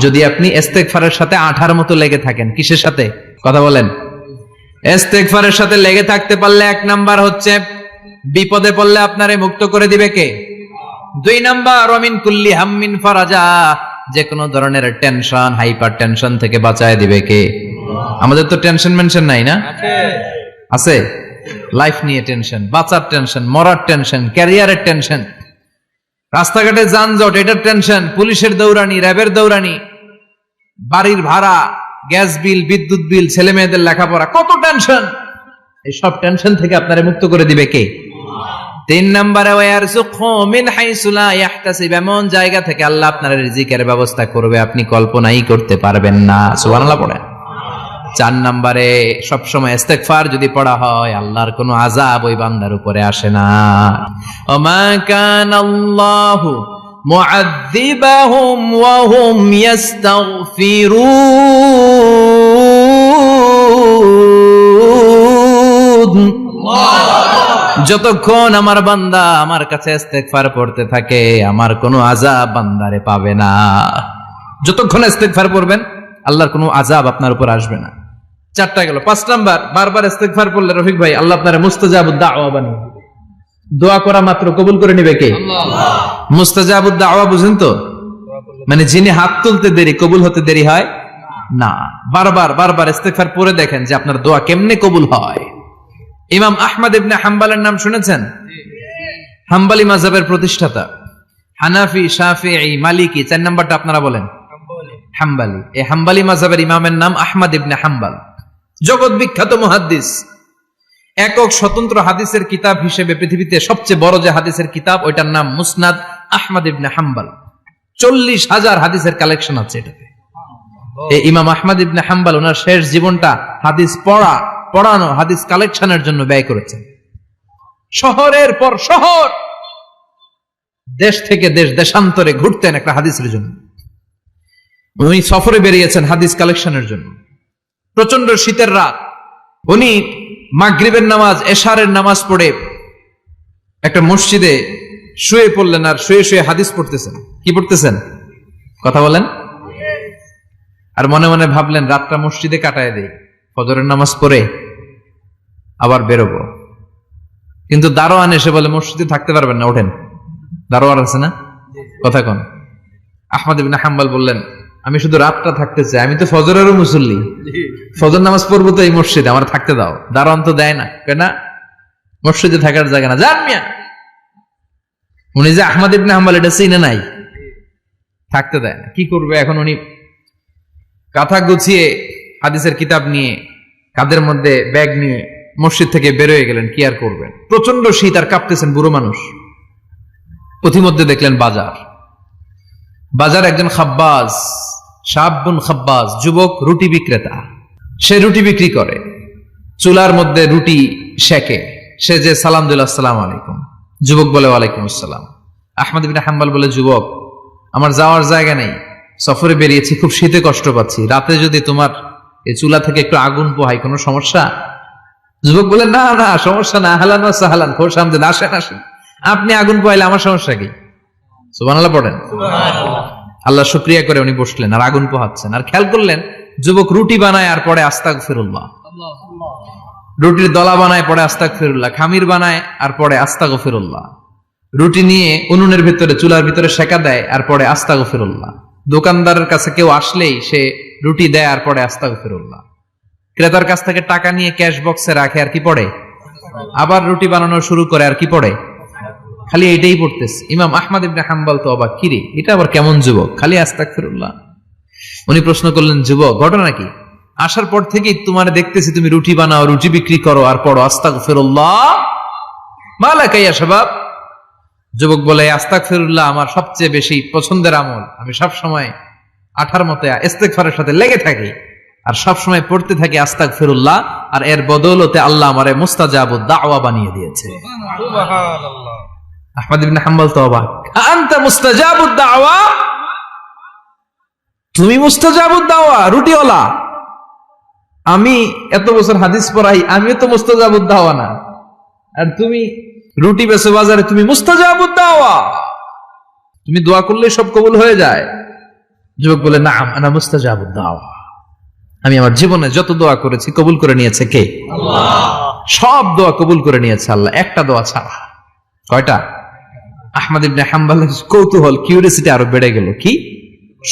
যদি আপনি ইস্তেগফারের সাথে আঠার মতো লেগে থাকেন। কিসের সাথে? কথা বলেন। ইস্তেগফারের সাথে লেগে থাকতে পারলে 1 নাম্বার হচ্ছে বিপদে পড়লে আপনারে মুক্ত করে দিবে কে? 2 নাম্বার ওয়ামিন কুল্লি হাম্মিন ফারাজা, যে কোনো ধরনের টেনশন, হাইপার টেনশন থেকে বাঁচায় দিবে কে? আমাদের তো টেনশন মেনশন নাই না? আছে। লাইফ নিয়ে টেনশন, বাঁচার টেনশন, মরার টেনশন, ক্যারিয়ারের টেনশন, রাস্তাঘাটে যানজট এটার টেনশন, পুলিশের দৌড়ানি, র্যাবের দৌড়ানি, বাড়ির ভাড়া, গ্যাস বিল, বিদ্যুৎ বিল, ছেলে মেয়েদের লেখাপড়া, কত টেনশন। এই সব টেনশন থেকে আপনারে মুক্ত করে দিবে কে? 3 নম্বরে ওয়ারযুকহু মিন হাইসু লা ইয়াহতাসিব, এমন জায়গা থেকে আল্লাহ আপনার রিজিকের ব্যবস্থা করবে আপনি কল্পনাই করতে পারবেন না। সুবহানাল্লাহ পড়েন। 4 নম্বরে সবসময় ইস্তেগফার যদি পড়া হয় আল্লাহর কোনো আযাব ওই বান্দার উপরে আসে না। ওমা কানাল্লাহু মুআযযিবাহুম ওয়া হুম ইস্তাগফিরুন। যতক্ষণ আমার বান্দা আমার কাছে ইস্তেগফার পড়তে থাকে আমার কোনো আযাব বান্দারে পাবে না। যতক্ষণ ইস্তেগফার পড়বেন আল্লাহর কোনো আযাব আপনার উপর আসবে না। 4টা গেল। 5 নাম্বার, বারবার ইস্তেগফার পড়লে রফিক ভাই আল্লাহ আপনারে মুস্তাজাবুদ দাওয়া বানিয়ে দিবে। দোয়া করা মাত্র কবুল করে নেবে কে? আল্লাহ। মুস্তাজাবুদ দাওয়া বুঝেন তো? মানে যিনি হাত তুলতে দেরি কবুল হতে দেরি হয় না। বারবার ইস্তেগফার পড়ে দেখেন যে আপনার দোয়া কেমনে কবুল হয়। ইমাম আহমদ ইবনে হাম্বলের নাম শুনেছেন? হাম্বলি মাযহাবের প্রতিষ্ঠাতা। হানাফি, শাফিঈ, মালিকি, 4 নাম্বারটা আপনারা বলেন। হাম্বলি। এই হাম্বলি মাযহাবের ইমামের নাম আহমদ ইবনে হাম্বল। জগৎ বিখ্যাত মুহাদ্দিস। একক স্বতন্ত্র হাদিসের কিতাব হিসেবে পৃথিবীতে সবচেয়ে বড় যে হাদিসের কিতাব ওইটার নাম মুসনাদ আহমদ ইবনে হাম্বল। 40,000 হাদিসের কালেকশন আছে এটাতে। এই ইমাম আহমদ ইবনে হাম্বল ওনার শেষ জীবনটা হাদিস পড়ানো, হাদিস কালেকশনের জন্য ব্যয় করেছেন। শহরের পর শহর, দেশ থেকে দেশ, দেশান্তরে ঘুরতেন একটা হাদিসের জন্য। উনি সফরে বেরিয়েছেন হাদিস কালেকশনের জন্য। প্রচন্ড শীতের রাত, উনি মাগরিবের নামাজ, এশারের নামাজ পড়ে একটা মসজিদে শুয়ে পড়লেন আর শুয়ে শুয়ে হাদিস পড়তেছেন। কি পড়তেছেন? কথা বলেন। আর মনে মনে ভাবলেন রাতটা মসজিদে কাটায় দেই, ফজরের নামাজ পড়ে আবার বেরোবো। কিন্তু দারোয়ান এসে বলে মসজিদে থাকতে পারবেন না, ওঠেন। দারোয়ান আছে না? কথা কন। আহমদ ইবনে হাম্বল বললেন আমি শুধু রাতটা থাকতে চাই, আমি তো ফজরেরও মুসল্লি, ফজর নামাজ পড়বো তো এই মসজিদে, আমার থাকতে দাও। দারোয়ান তো দেয় না, কেন? মসজিদে থাকার জায়গা না, যান মিয়া। উনি যে আহমদ ইবনে হাম্বল এটা চিনে নাই, থাকতে দেয় না। কি করবে এখন? উনি কাঁথা গুছিয়ে হাদিসের কিতাব নিয়ে কাঁধের মধ্যে ব্যাগ নিয়ে মসজিদ থেকে বেরোয় গেলেন। কি আর করবেন? প্রচন্ড শীত আর কাঁপতেছেন বুড়ো মানুষ। পথিমধ্যে দেখলেন বাজার একজন খাব্বাজ, শাবুন খাব্বাজ, যুবক রুটি বিক্রেতা। সে রুটি বিক্রি করে, চুলার মধ্যে রুটি সেকে। সে যে সালাম দিল আসসালামু আলাইকুম, যুবক বলে ওয়ালাইকুম আসসালাম। আহমদ ইবনে হাম্বল বলে যুবক আমার যাওয়ার জায়গা নেই, সফরে বেরিয়েছি, খুব শীতে কষ্ট পাচ্ছি, রাতে যদি তোমার এই চুলা থেকে একটু আগুন পোহাই কোনো সমস্যা? যুবক বলে না না সমস্যা না, আহলান ওয়া সাহলান, খোশ আমদেদ, আসেন। আপনি আগুন পোহাইলে আমার সমস্যা কি? সুবহানাল্লাহ পড়েন। আল্লাহ শুকরিয়া করে উনি বসলেন আর আগুন পোহাচ্ছেন। আর খেয়াল করলেন যুবক রুটি বানায় আর পরে আস্তাগফিরুল্লাহ, রুটির দলা বানায় পরে আস্তাগফিরুল্লাহ, খামির বানায় আর পরে আস্তাগফিরুল্লাহ, রুটি নিয়ে উনুনের ভিতরে চুলার ভিতরে সেকা দেয় আর পরে আস্তাগফিরুল্লাহ। দোকানদারের কাছে কেউ আসলেই সে রুটি দেয় আর পরে আস্তাগফিরুল্লাহ। ক্রেতার কাছ থেকে টাকা নিয়ে ক্যাশ বক্সে রাখে আর কি পড়ে? আবার রুটি বানানো শুরু করে আর কি পড়ে? খালি এটাই পড়তেছে। ইমাম আহমদ ইবনে হাম্বল তো অবাক, কিরে এটা আবার কেমন যুবক, খালি আস্তাগফিরুল্লাহ। উনি প্রশ্ন করলেন যুবক ঘটনা কি? আসার পর থেকেই তোমার দেখতেছি তুমি রুটি বানাও, রুটি বিক্রি করো আর পড়ো আস্তাগফিরুল্লাহ, মালাকা ইয়া শাবাব। যুবক বলে আস্তাগফিরুল্লাহ আমার সবচেয়ে বেশি পছন্দের আমল, আমি সব সময় আঠার মতো ইস্তেগফারের সাথে লেগে থাকি আর সব সময় পড়তে থাকি আস্তাগফিরুল্লাহ, আর এর বদৌলতে আল্লাহ আমারে মুস্তাজাবুদ দাওয়া বানিয়ে দিয়েছে। সুবহানাল্লাহ। আহমদ ইবনে হাম্বল তো অবাক, আনতা মুস্তাজাবুদ দাওয়া, তুমি মুস্তাজাবুদ দাওয়া, রুটিওয়ালা। আমি এত বছর হাদিস পড়াই, আমিও তো মুস্তাজাবুদ দাওয়া না, আর তুমি রুটি বেচো বাজারে, তুমি মুস্তাজাবুদ দাওয়া। তুমি দোয়া করলে সব কবুল হয়ে যায়? যুবক বলে, নাম আনা মুস্তাজাবুদ দাওয়া, আমি আমার জীবনে যত দোয়া করেছি কবুল করে নিয়েছে কে? আল্লাহ। সব দোয়া কবুল করে নিয়েছে আল্লাহ, একটা দোয়া ছাড়া। কয়টা? আহমদ ইবনে হাম্বলের কৌতূহল, কিউরিয়াসিটি আরো বেড়ে গেল। কি?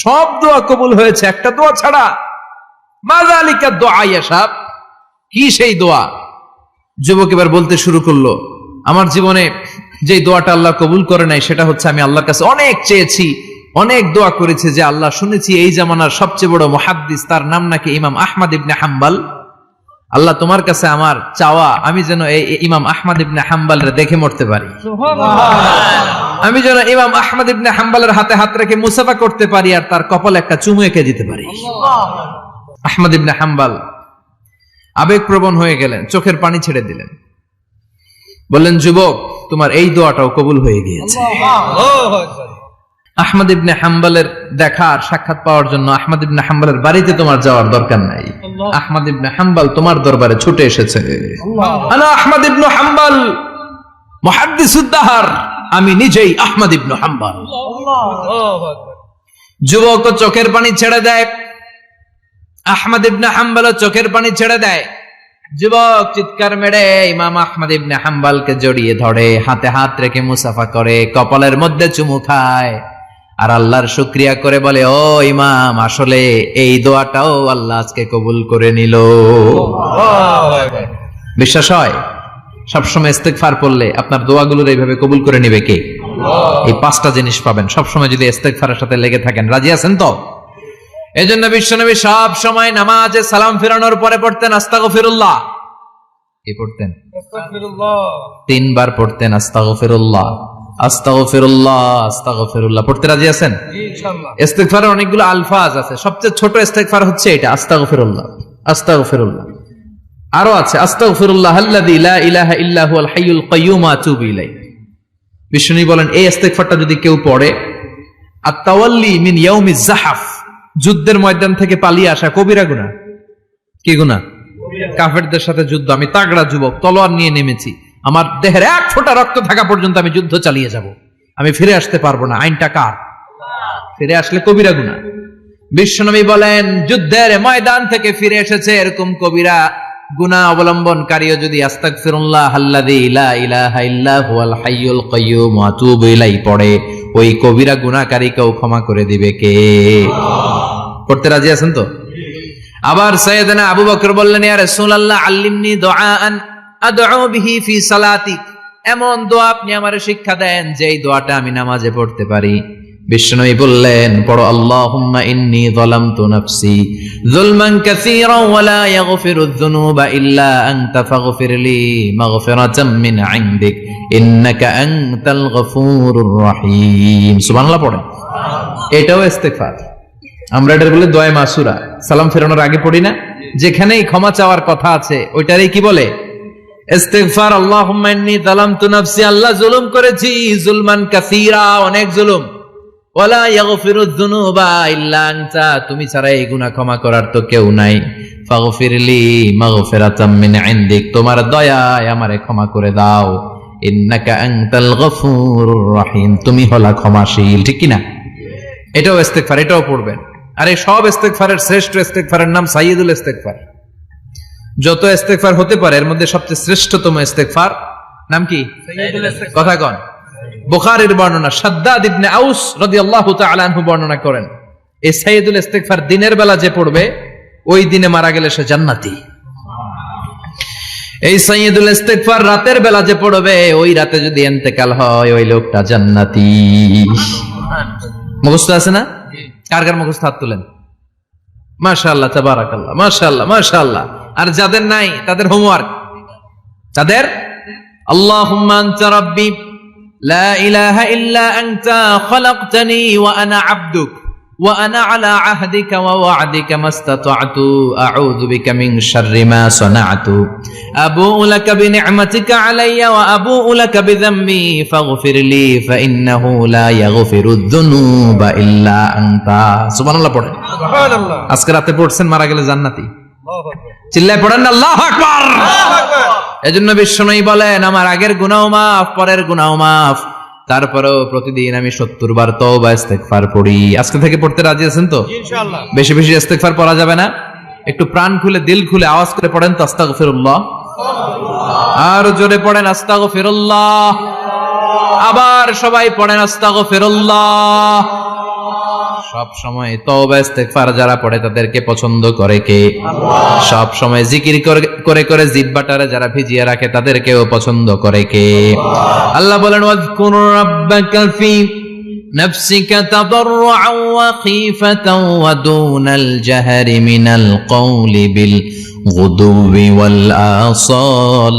সব দোয়া কবুল হয়েছে, একটা দোয়া ছাড়া। মাযালিকা দোয়া ইয়া সাহেব, কি সেই দোয়া? যুবক এবার বলতে শুরু করলো, আমার জীবনে যে দোয়াটা আল্লাহ কবুল করে নাই সেটা হচ্ছে, আমি আল্লাহর কাছে অনেক চেয়েছি, অনেক দোয়া করেছে যে আল্লাহ, শুনেছি এই জামানার সবচেয়ে বড় মুহাদ্দিস, তার নাম নাকি ইমাম আহমদ ইবনে হাম্বল। আল্লাহ, তোমার কাছে আমার চাওয়া, আমি যেন এই ইমাম আহমদ ইবনে হাম্বলের দেখে মরতে পারি, আমি যেন ইমাম আহমদ ইবনে হাম্বলের হাতে হাত রেখে মুসাফা করতে পারি আর তার কপালে একটা চুমু এঁকে দিতে পারি। আহমদ ইবনে হাম্বল আবেগপ্রবণ হয়ে গেলেন, চোখের পানি ছেড়ে দিলেন, বললেন, যুবক, তোমার এই দোয়াটাও কবুল হয়ে গিয়েছে। আহমদ ইবনে হাম্বলের দেখার সাক্ষাৎ পাওয়ার জন্য আহমদ ইবনে হাম্বলের বাড়িতে তোমার যাওয়ার দরকার নাই, আহমদ ইবনে হাম্বল তোমার দরবারে ছুটে এসেছে। আনা আহমদ ইবনে হাম্বল মুহাদ্দিসুদ দাহর, আমি নিজেই আহমদ ইবনে হাম্বল। যুবক চোখের পানি ছেড়ে দেয়, আহমদ ইবনে হাম্বল চোখের পানি ছেড়ে দেয়। যুবক চিৎকার মেরে ইমাম আহমদ ইবনে হাম্বলকে জড়িয়ে ধরে, হাতে হাত রেখে মুসাফা করে, কপালের মধ্যে চুমু খায় আর আল্লাহর শুকরিয়া করে বলে, ও ইমাম, আসলে এই দোয়াটাও আল্লাহ আজকে কবুল করে নিল। বিশ্বাস হয়? সবসময় ইস্তেগফার করলে আপনার দোয়াগুলোর এইভাবে কবুল করে নিবে কে? এই পাঁচটা জিনিস পাবেন সবসময় যদি ইস্তেগফারের সাথে লেগে থাকেন। রাজি আছেন তো? এজন্য বিশ্বনবী সব সময় নামাজে সালাম ফিরানোর পরে পড়তেন আস্তাগফিরুল্লাহ। কি পড়তেন? আস্তাগফিরুল্লাহ। 3 বার পড়তেন আস্তাগফিরুল্লাহ, আস্তাগফিরুল্লাহ, আস্তাগফিরুল্লাহ। পড়তে রাজি আছেন? জি ইনশাআল্লাহ। ইস্তেগফারের অনেকগুলো আলফাজ আছে, সবচেয়ে ছোট ইস্তেগফার হচ্ছে এটা, আস্তাগফিরুল্লাহ, আস্তাগফিরুল্লাহ। আরো আছে, আস্তাগফিরুল্লাহ আল্লাযী লা ইলাহা ইল্লা হুয়াল হাইয়ুল কাইয়্যুম আতুবু ইলাইহি। বিশ্বনবী বলেন, এই ইস্তেগফারটা যদি কেউ পড়ে, আত-তাওয়াল্লি মিন ইয়াউমিজ যাহাফ, যুদ্ধের ময়দান থেকে পালিয়ে আসা কবিরা গুনাহ। কি গুনাহ? কাফেরদের সাথে যুদ্ধ, আমি তাগড়া যুবক, তলোয়ার নিয়ে নেমেছি, আমার দেহের এক ফোঁটা রক্ত থাকা পর্যন্ত আমি যুদ্ধ চালিয়ে যাব, আমি ফিরে আসতে পারবো না, আইনটা কার? ফিরে আসলে কবিরা গুনাহ। বিশ্বনবী বলেন, যুদ্ধের ময়দান থেকে ফিরে এসেছে এরকম কবিরা গুনাহ অবলম্বনকারীও যদি আস্তাগফিরুল্লাহ আল্লাযী লা ইলাহা ইল্লা হুয়াল হাইয়ুল কাইয়্যুম ওয়া আতুবু ইলাইহি পড়ে, ওই কবিরা গুনাহকারীকেও ক্ষমা করে দিবে কে? পড়তে রাজি আছেন তো? আবার সাইয়েদনা আবু বকর বললেন, ইয়া রাসূলুল্লাহ আল্লিমনি দুআআন আদউ বিহি ফি সালাতি, এমন দোয়া আপনি আমারে শিক্ষা দেন যেই দোয়াটা আমি নামাজে পড়তে পারি। বিশ্বনবী বললেন, পড়ো, আল্লাহুম্মা ইন্নী যালামতু নাফসি যুলমান কাসীরান ওয়া লা ইয়াগফিরুয যুনুবা ইল্লা আনতা ফাগফিরলি মাগফিরাতাম মিন ইনদিক ইন্নাকা আনতাল গফুরুর রহিম। সুবহানাল্লাহ পড়ে। এটাও ইস্তেগফার। আমরা এটার বলে দোয়া মাসুরা, সালাম ফেরানোর আগে পড়ি না? যেখানেই ক্ষমা চাওয়ার কথা আছে ওইটারই কি বলে? ইস্তেগফার। আল্লাহুম্মা ইন্নী যালামতু নাফসি, আল্লাহ জুলুম করেছি, যুলমান কাসীরা, অনেক জুলুম, ওয়ালা ইয়াগফিরুয যুনুবা ইল্লা আনতা, তুমি ছাড়া এই গুনাহ ক্ষমা করার তো কেউ নাই, ফাগফিরলি মাগফিরাতাম মিন ইনদিক, তোমার দয়ায় আমারে ক্ষমা করে দাও, ইন্নাকা আনতাল গফুরুর রহিম, তুমি হলা ক্ষমাশীল। ঠিক কি না? এটাও ইস্তেগফার, এটাও পড়বেন। আর এই সব ইস্তেগফারের শ্রেষ্ঠ ইস্তেগফারের নাম সাইয়্যিদুল ইস্তেগফার। যত ইস্তেগফার হতে পারে এর মধ্যে সবচেয়ে শ্রেষ্ঠতম ইস্তেগফার নাম কি? সাইয়্যিদুল ইস্তেগফার। কথা কন। বুখারীর বর্ণনা, শাদ্দাদ ইবনে আউস রাদিয়াল্লাহু তাআলা আনহু বর্ণনা করেন, এই সাইয়্যিদুল ইস্তেগফার দিনের বেলা যে পড়বে ওই দিনে মারা গেলে সে জান্নাতি। এই সাইয়্যিদুল ইস্তেগফার রাতের বেলা যে পড়বে ওই রাতে যদি ইন্তেকাল হয় ওই লোকটা জান্নাতি। মুখস্থ আছে না? কার কার মুখস্থ? হাত তুলেন। মাশাআল্লাহ, তাবারাকাল্লাহ, মাশাআল্লাহ, মাশাআল্লাহ। আর যাদের নাই তাদের হোমওয়ার্ক, তাদের আল্লাহুম্মা আনতা রাব্বি লা ইলাহা ইল্লা আনতা খালাকতানি ওয়া আনা আবদুক ওয়া আনা আলা আহদিকা ওয়া ওয়া'দিকা মাস্তাতা'তু আউযু বিকা মিন শাররি মা সানা'তু আবুউ লাকা বিনি'মাতিকা আলাইয়া ওয়া আবুউ লাকা বিযামবি ফাগফিরলি ফাইন্নাহু লা ইয়াগফিরুয যুনুবা ইল্লা আনতা। সুবহানাল্লাহ পড়েন। সুবহানাল্লাহ। আজকে রাতে পড়ছেন, মারা গেলে জান্নাতি। আল্লাহু আকবার। চিল্লায় পড়েন না আল্লাহু আকবার। আল্লাহু আকবার। এজন্য বিশ্বনবী বলেন, আমার আগের গুনাহ মাফ, পরের গুনাহ মাফ, তারপরেও প্রতিদিন আমি 70 বার তওবা ইস্তেগফার পড়ি। আজকে থেকে পড়তে রাজি আছেন তো? ইনশাআল্লাহ। বেশি বেশি ইস্তেগফার পড়া যাবে না? একটু প্রাণ খুলে দিল খুলে আওয়াজ করে পড়েন তো আস্তাগফিরুল্লাহ। আর জোরে পড়েন আস্তাগফিরুল্লাহ। আবার সবাই পড়েন আস্তাগফিরুল্লাহ। সব সময় তওবা ইস্তেগফার যারা পড়ে তাদেরকে পছন্দ করে কে? আল্লাহ। সব সময় জিকির করে করে জিহ্বাটারে যারা ভিজিয়ে রাখে তাদেরকেও পছন্দ করে কে? আল্লাহ বলেন ওয়াজকুর রাব্বাকা ফি নাফসিকা তাদাররুআন ওয়া খীফাতান ওয়া দুনাল জাহরি মিনাল কওলি বিল গুদুবি ওয়াল আসাল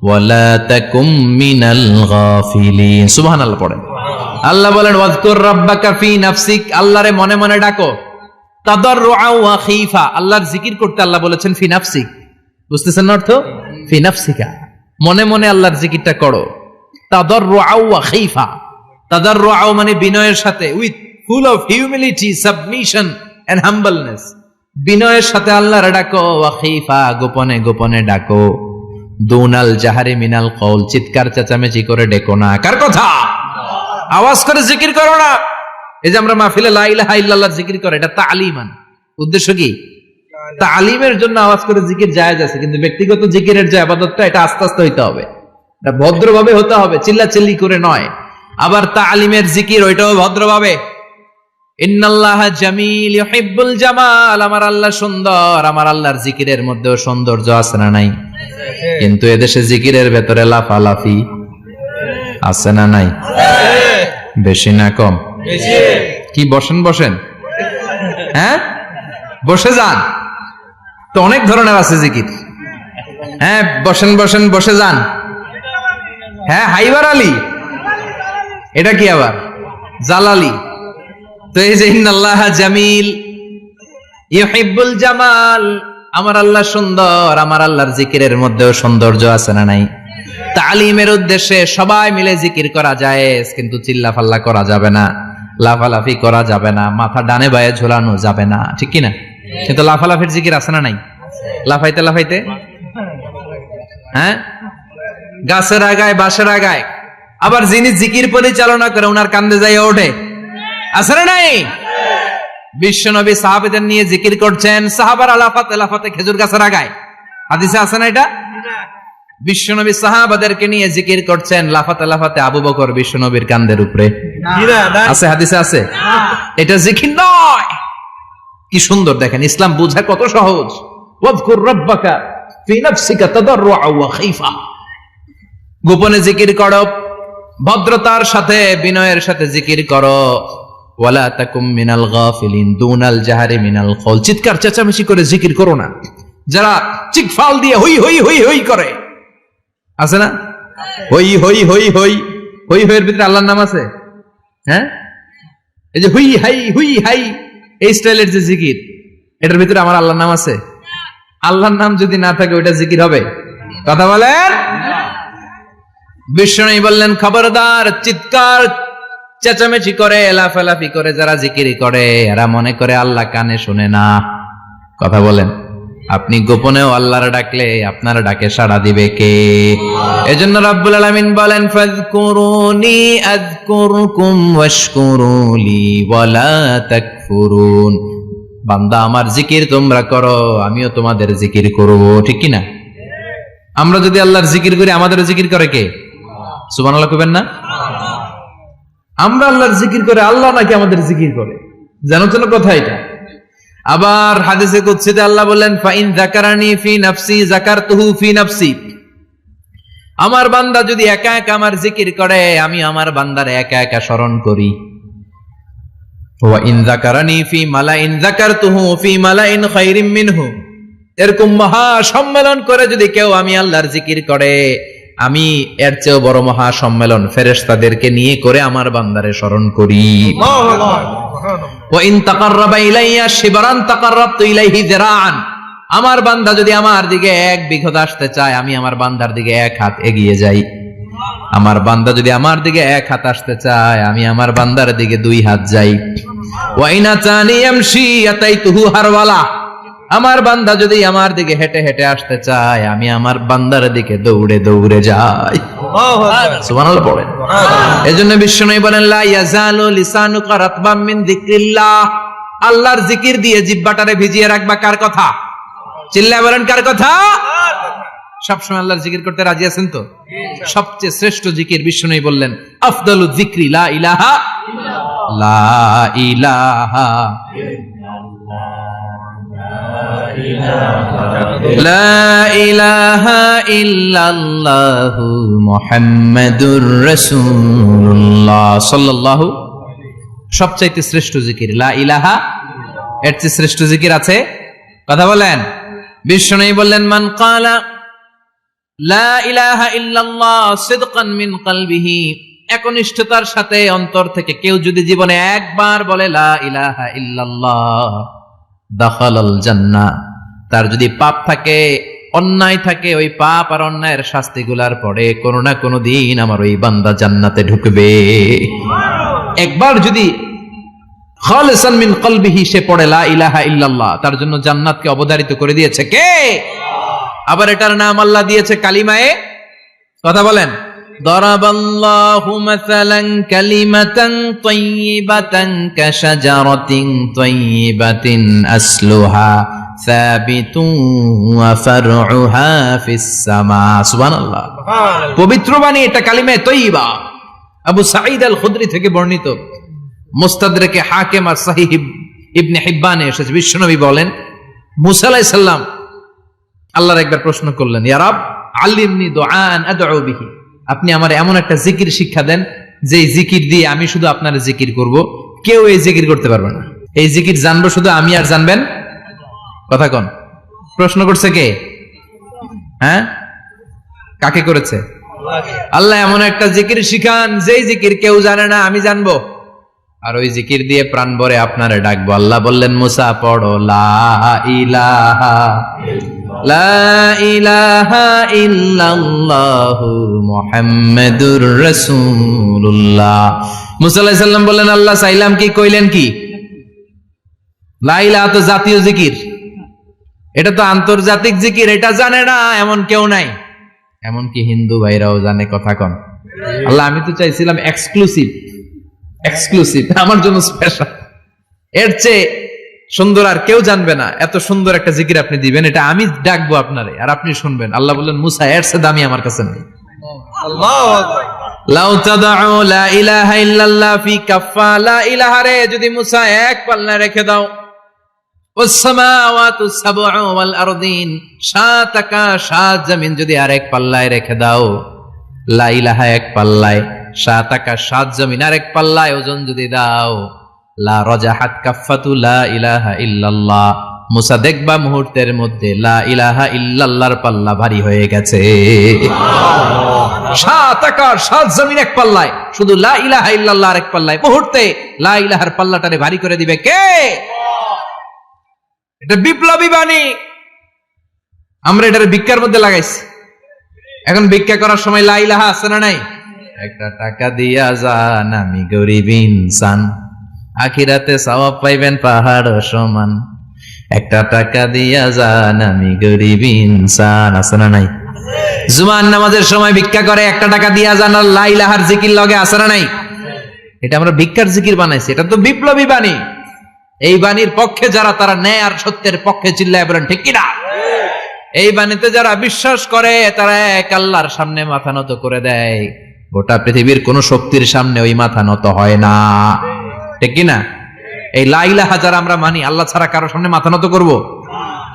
ওয়া লা তাকুম মিনাল গাফিলিন। সুবহানাল্লাহ পড়েন। আল্লাহ বলেন ওয়াজকুর রাব্বাকা ফি নাফসিক, আল্লাহরে মনে মনে ডাকো। তাদাররুআন ওয়া খীফা, আল্লাহর জিকির করতে আল্লাহ বলেছেন ফি নাফসিক। বুঝতেছেন না অর্থ? ফি নাফসিকা, মনে মনে আল্লাহর জিকিরটা করো। তাদাররুআন ওয়া খীফা, তাদাররুআন মানে বিনয়ের সাথে, with full of humility, submission and humbleness. বিনয়ের সাথে আল্লাহরে ডাকো। ওয়া খীফা, গোপনে গোপনে ডাকো। দুনাল জাহারি মিনাল কওল, চিৎকার চেঁচামেচি করে ডেকো না। কার কথা? আওয়াজ করে জিকির করো না। এই যে আমরা মাহফিলে লা ইলাহা ইল্লাল্লাহ জিকির করে, এটা তালিমান। উদ্দেশ্য কি? তালিমের জন্য আওয়াজ করে জিকির জায়েজ আছে, কিন্তু ব্যক্তিগত জিকিরের যে ইবাদতটা, এটা আস্তে আস্তে হইতে হবে, এটা ভদ্রভাবে হতে হবে, চিল্লাচিল্লি করে নয়। আবার তালিমের জিকির ওইটাও ভদ্রভাবে। ইন্নাল্লাহা জামিল ইউহিব্বুল জামাল, আমার আল্লাহ সুন্দর, আমার আল্লাহর জিকিরের মধ্যেও সৌন্দর্য আছে না নাই? কিন্তু এদেশে জিকিরের ভেতরে লাফালাফি আছে না নাই? বেশি না কম? কি বসেন বসেন, হ্যাঁ বসে যান তো, অনেক ধরনের আছে জিকির। হ্যাঁ বসেন বসেন বসে যান। হ্যাঁ হাইবার আলী, এটা কি আবার জালালি? তো এই যে ইন্নাল্লাহা জামিল ইউহিব্বুল জামাল, আমার আল্লাহ সুন্দর, আমার আল্লাহর জিকিরের মধ্যেও সৌন্দর্য আছে না নাই? তালিমের উদ্দেশ্যে সবাই মিলে জিকির করা যায়, কিন্তু চিল্লাফাল্লা করা যাবে না, লাফালাফি করা যাবে না, মাথা ডানে বায়ে ঝোলানো যাবে না, ঠিক কি না? কিন্তু লাফালাফির জিকির আছে না নাই? লাফাইতে লাফাইতে, হ্যাঁ গাছের আগায় বাঁশের আগায়। আবার যিনি জিকির পরিচালনা করে ওনার কান্দে যাই ওঠে, আছে না নাই? বিশ্বনবী সাহাবাদের নিয়ে জিকির করছেন, সাহাবারা লাফাতে লাফাতে খেজুর গাছের আগায়। হাদিসে আছে না এটা? বিশ্বনবী সাহাবাদেরকে নিয়ে জিকির করছেন, লাফাতে লাফাতে আবু বকর বিশ্বনবীর কান্দের উপরে। আছে হাদিসে আছে? এটা জিকির নয়। কি সুন্দর দেখেন, ইসলাম বোঝা কত সহজ। ওয়াজকুর রাব্বাকা ফি নাফসিকা তাদাররুআন ওয়া খীফা, গোপনে জিকির করো, ভদ্রতার সাথে বিনয়ের সাথে জিকির করো। ওয়ালা তাকুম মিনাল গাফিলিন, দুনাল জাহারি মিনাল কওল, চিৎকার চেঁচামেচি করে জিকির করো না। যারা চিকফাল দিয়ে হই হই হই হই করে, আছে না? হই হই হই হই হই হইয়ের ভিতরে আল্লাহর নাম আছে। হ্যাঁ এই যে হুই হাই হুই হাই, এই স্টাইলের যে জিকির, এটার ভিতরে আমার আল্লাহর নাম আছে? আল্লাহর নাম যদি না থাকে ওইটা জিকির হবে? কথা বলেন। বিষ্ণু বললেন খবরদার, চিৎকার চেঁচামেচি করে লাফালাফি করে যারা জিকির করে, এরা মনে করে আল্লাহ কানে শুনে না। কথা বলেন। আপনি গোপনেও আল্লাহর ডাকলে আপনার ডাকে সাড়া দিবে কে? এজন্য রাব্বুল আলামিন বলেন ফাযকুরুনি আযকুরকুম ওয়াশকুরুলি ওয়ালা তাকফুরুন। বান্দা আমার জিকির তোমরা করো, আমিও তোমাদের জিকির করব, ঠিক কি না? আমরা যদি আল্লাহর জিকির করি, আমাদের জিকির করে কে? সুবহানাল্লাহ কইবেন না? আমরা আল্লাহর জিকির করে, আল্লাহ নাকি আমাদের জিকির করে, জানো তো না কথা এটা? আবার হাদিসে কুদসিতে আল্লাহ বলেন ফাইন যাকারানি ফি নাফসি যাকারতুহু ফি নাফসি, আমার বান্দা যদি একা একা আমার জিকির করে, আমি আমার বান্দার একা একা স্মরণ করি। ওয়া ইন যাকারানি ফি মালাইন যাকারতুহু ফি মালাইন খায়রিম মিনহু, এরকম মহা সম্মেলন করে যদি কেউ আমি আল্লাহর জিকির করে, আমি এর চেয়েও বড় মহা সম্মেলন ফেরেশতাদেরকে নিয়ে করে আমার বান্দারে স্মরণ করি। ওয়া ইন তাকাররাবা ইলাইয়া শিবরান তাকাররাবতু ইলাইহি যিরাআন, আমার বান্দা যদি আমার দিকে 1 বিঘত আসতে চায়, আমি আমার বান্দার দিকে 1 হাত এগিয়ে যাই। আমার বান্দা যদি আমার দিকে 1 হাত আসতে চায়, আমি আমার বান্দার দিকে 2 হাত যাই। ওয়া ইন আতানি ইয়ামশি আতাইতুহু হারওয়ালা, আমার বান্দা যদি আমার দিকে হেঁটে হেঁটে আসতে চায়, আমি আমার বান্দার দিকে দৌড়ে দৌড়ে যাই। সুবহানাল্লাহ পড়েন। এজন্য বিশ্বনবী বলেন, লা ইয়াজালু লিসানুকা রাতবাম মিন যিকরিল্লাহ। আল্লাহর জিকির দিয়ে জিহ্বাটারে ভিজিয়ে রাখবা। কার কথা? চিল্লায় বলেন, কার কথা? সবসময় আল্লাহর জিকির করতে রাজি আছেন তো? সবচেয়ে শ্রেষ্ঠ জিকির বিশ্বনবী বললেন, আফদালু যিকরি লা ইলাহা লা ইলাহা লা ইলাহা ইল্লাল্লাহু মুহাম্মাদুর রাসূলুল্লাহ সাল্লাল্লাহু। সবচাইতে শ্রেষ্ঠ জিকির লা ইলাহা। এর চেয়ে শ্রেষ্ঠ জিকির আছে? কথা বলেন। বিশ্বনবী বললেন, মান ক্বালা লা ইলাহা ইল্লাল্লাহ সিদকান মিন কলবিহি, একনিষ্ঠতার সাথে অন্তর থেকে কেউ যদি জীবনে একবার বলে লা ইলাহা ইল্লাল্লাহ, দাখালাল জান্নাহ। তার যদি পাপ থাকে, অন্যায় থাকে, ওই পাপ আর অন্যায়ের শাস্তিগুলার পরে কোনো না কোনো দিন আমার ওই বান্দা জান্নাতে ঢুকবে। একবার যদি খালিসান মিন কলবিহি সে পড়ে লা ইলাহা ইল্লাল্লাহ, তার জন্য জান্নাতকে অবধারিত করে দিয়েছে কে? আবার এটার নাম আল্লাহ দিয়েছে কালিমায়ে। কথা বলেন। দরাবাল্লাহু মাসালান কালিমাতান তাইয়িবাতান কাশাজারাতিন তাইয়িবাতিন আসলুহা সাবিতুন ওয়া ফারউহা ফিস সামা। সুবহানাল্লাহ। পবিত্র বাণী এটা কালিমায়ে তাইয়িবা। আবু সাঈদ আল খুদরি থেকে বর্ণিত, মুস্তাদরাকে হাকিম আর সহিহ ইবনে হিব্বানে এসেছে। বিশ্বনবী বলেন, মুসা আলাইহিস সালাম আল্লাহর একবার প্রশ্ন করলেন, ইয়া রাব আল্লিমনি দুআন আদউ বিহি, আপনি আমার এমন একটা জিকির শিক্ষা দেন যে জিকির দিয়ে আমি শুধু আপনার জিকির করব, কেউ এই জিকির করতে পারবে না। এই জিকির জানবো শুধু আমি আর জানবেন। কথা কোন? প্রশ্ন করছে কে? হ্যাঁ, কাকে করেছে? আল্লাহ এমন একটা জিকির শিখান যেই জিকির কেউ জানে না, আমি জানবো, আর ওই জিকির দিয়ে প্রাণ ভরে আপনারে ডাকবো। আল্লাহ বললেন, মুসা পড়ো লা ইলাহা লা ইলাহা ইল্লাল্লাহু মুহাম্মাদুর রাসূলুল্লাহ। মুসা আলাইহিস সালাম বললেন, আল্লাহ চাইলাম কি, কইলেন কি? লা ইলাহা তো জাতীয় জিকির, এটা তো আন্তর্জাতিক জিকির, এটা জানে না এমন কেউ নাই। এমনকি হিন্দু ভাইরাও জানে। কথা কন। আল্লাহ আমি তো চাইছিলাম এক্সক্লুসিভ, আমার জন্য স্পেশাল, এর চেয়ে সুন্দর আর কেউ জানবে না। এত সুন্দর একটা জিকির আপনি দিবেন, এটা আমি ডাকবো আপনারে আর আপনি শুনবেন। আল্লাহ বললেন, মুসা এর চেয়ে দামি আমার কাছে নেই। আল্লাহু আকবার। লাউ তাদউ লা ইলাহা ইল্লাল্লাহ ফি কাফা, লা ইলাহা রে যদি মুসা এক পাল্লায় রেখে দাও, ওয়াস সামাওয়াতু সাবউ ওয়াল আরদিন, সাত আকাশ সাত জমিন যদি আরেক পাল্লায় রেখে দাও, লা ইলাহা এক পাল্লায়, সাত আকাশ সাত জমিন আরেক পাল্লায় ওজন যদি দাও, লা রাজাহাত কাফাতু লা ইলাহা ইল্লাল্লাহ, মুসা দেখবা মুহূর্তের মধ্যে লা ইলাহা ইল্লাল্লাহর পাল্লা ভারী হয়ে গেছে। সাত আকাশ সাত জমিন এক পাল্লায়, শুধু লা ইলাহা ইল্লাল্লাহ আরেক পাল্লায়, মুহূর্তে লা ইলাহার পাল্লাটারে ভারী করে দিবে কে? এটা বিপ্লবী বাণী। আমরা এটার ভিক্ষার মধ্যে লাগাইছি। এখন ভিক্ষা করার সময় লা ইলাহা আছে না নাই? একটা টাকা দিয়া যান, আমি গরিব ইনসান, আখিরাতে সওয়াব পাইবেন পাহাড় সমান। একটা টাকা দিয়া যান, আমি গরিব ইনসান, আছে না নাই? জুমার নামাজের সময় ভিক্ষা করে, একটা টাকা দিয়া যান, আর লা ইলাহার জিকির লগে, আছে না নাই? এটা আমরা ভিক্ষার জিকির বানাইছি। এটা তো বিপ্লবী বাণী। এই বাণীর পক্ষে যারা, তারা ন্যায় আর সত্যের পক্ষে চিল্লায় বলেন ঠিক কিনা? এই বাণীতে যারা বিশ্বাস করে তারা এক আল্লাহর সামনে মাথা নত করে দেয়। গোটা পৃথিবীর কোন শক্তির সামনে ওই মাথা নত হয় না। ঠিক কিনা? এই লা ইলাহা যারা আমরা মানি, আল্লাহ ছাড়া কারো সামনে মাথা নত করব?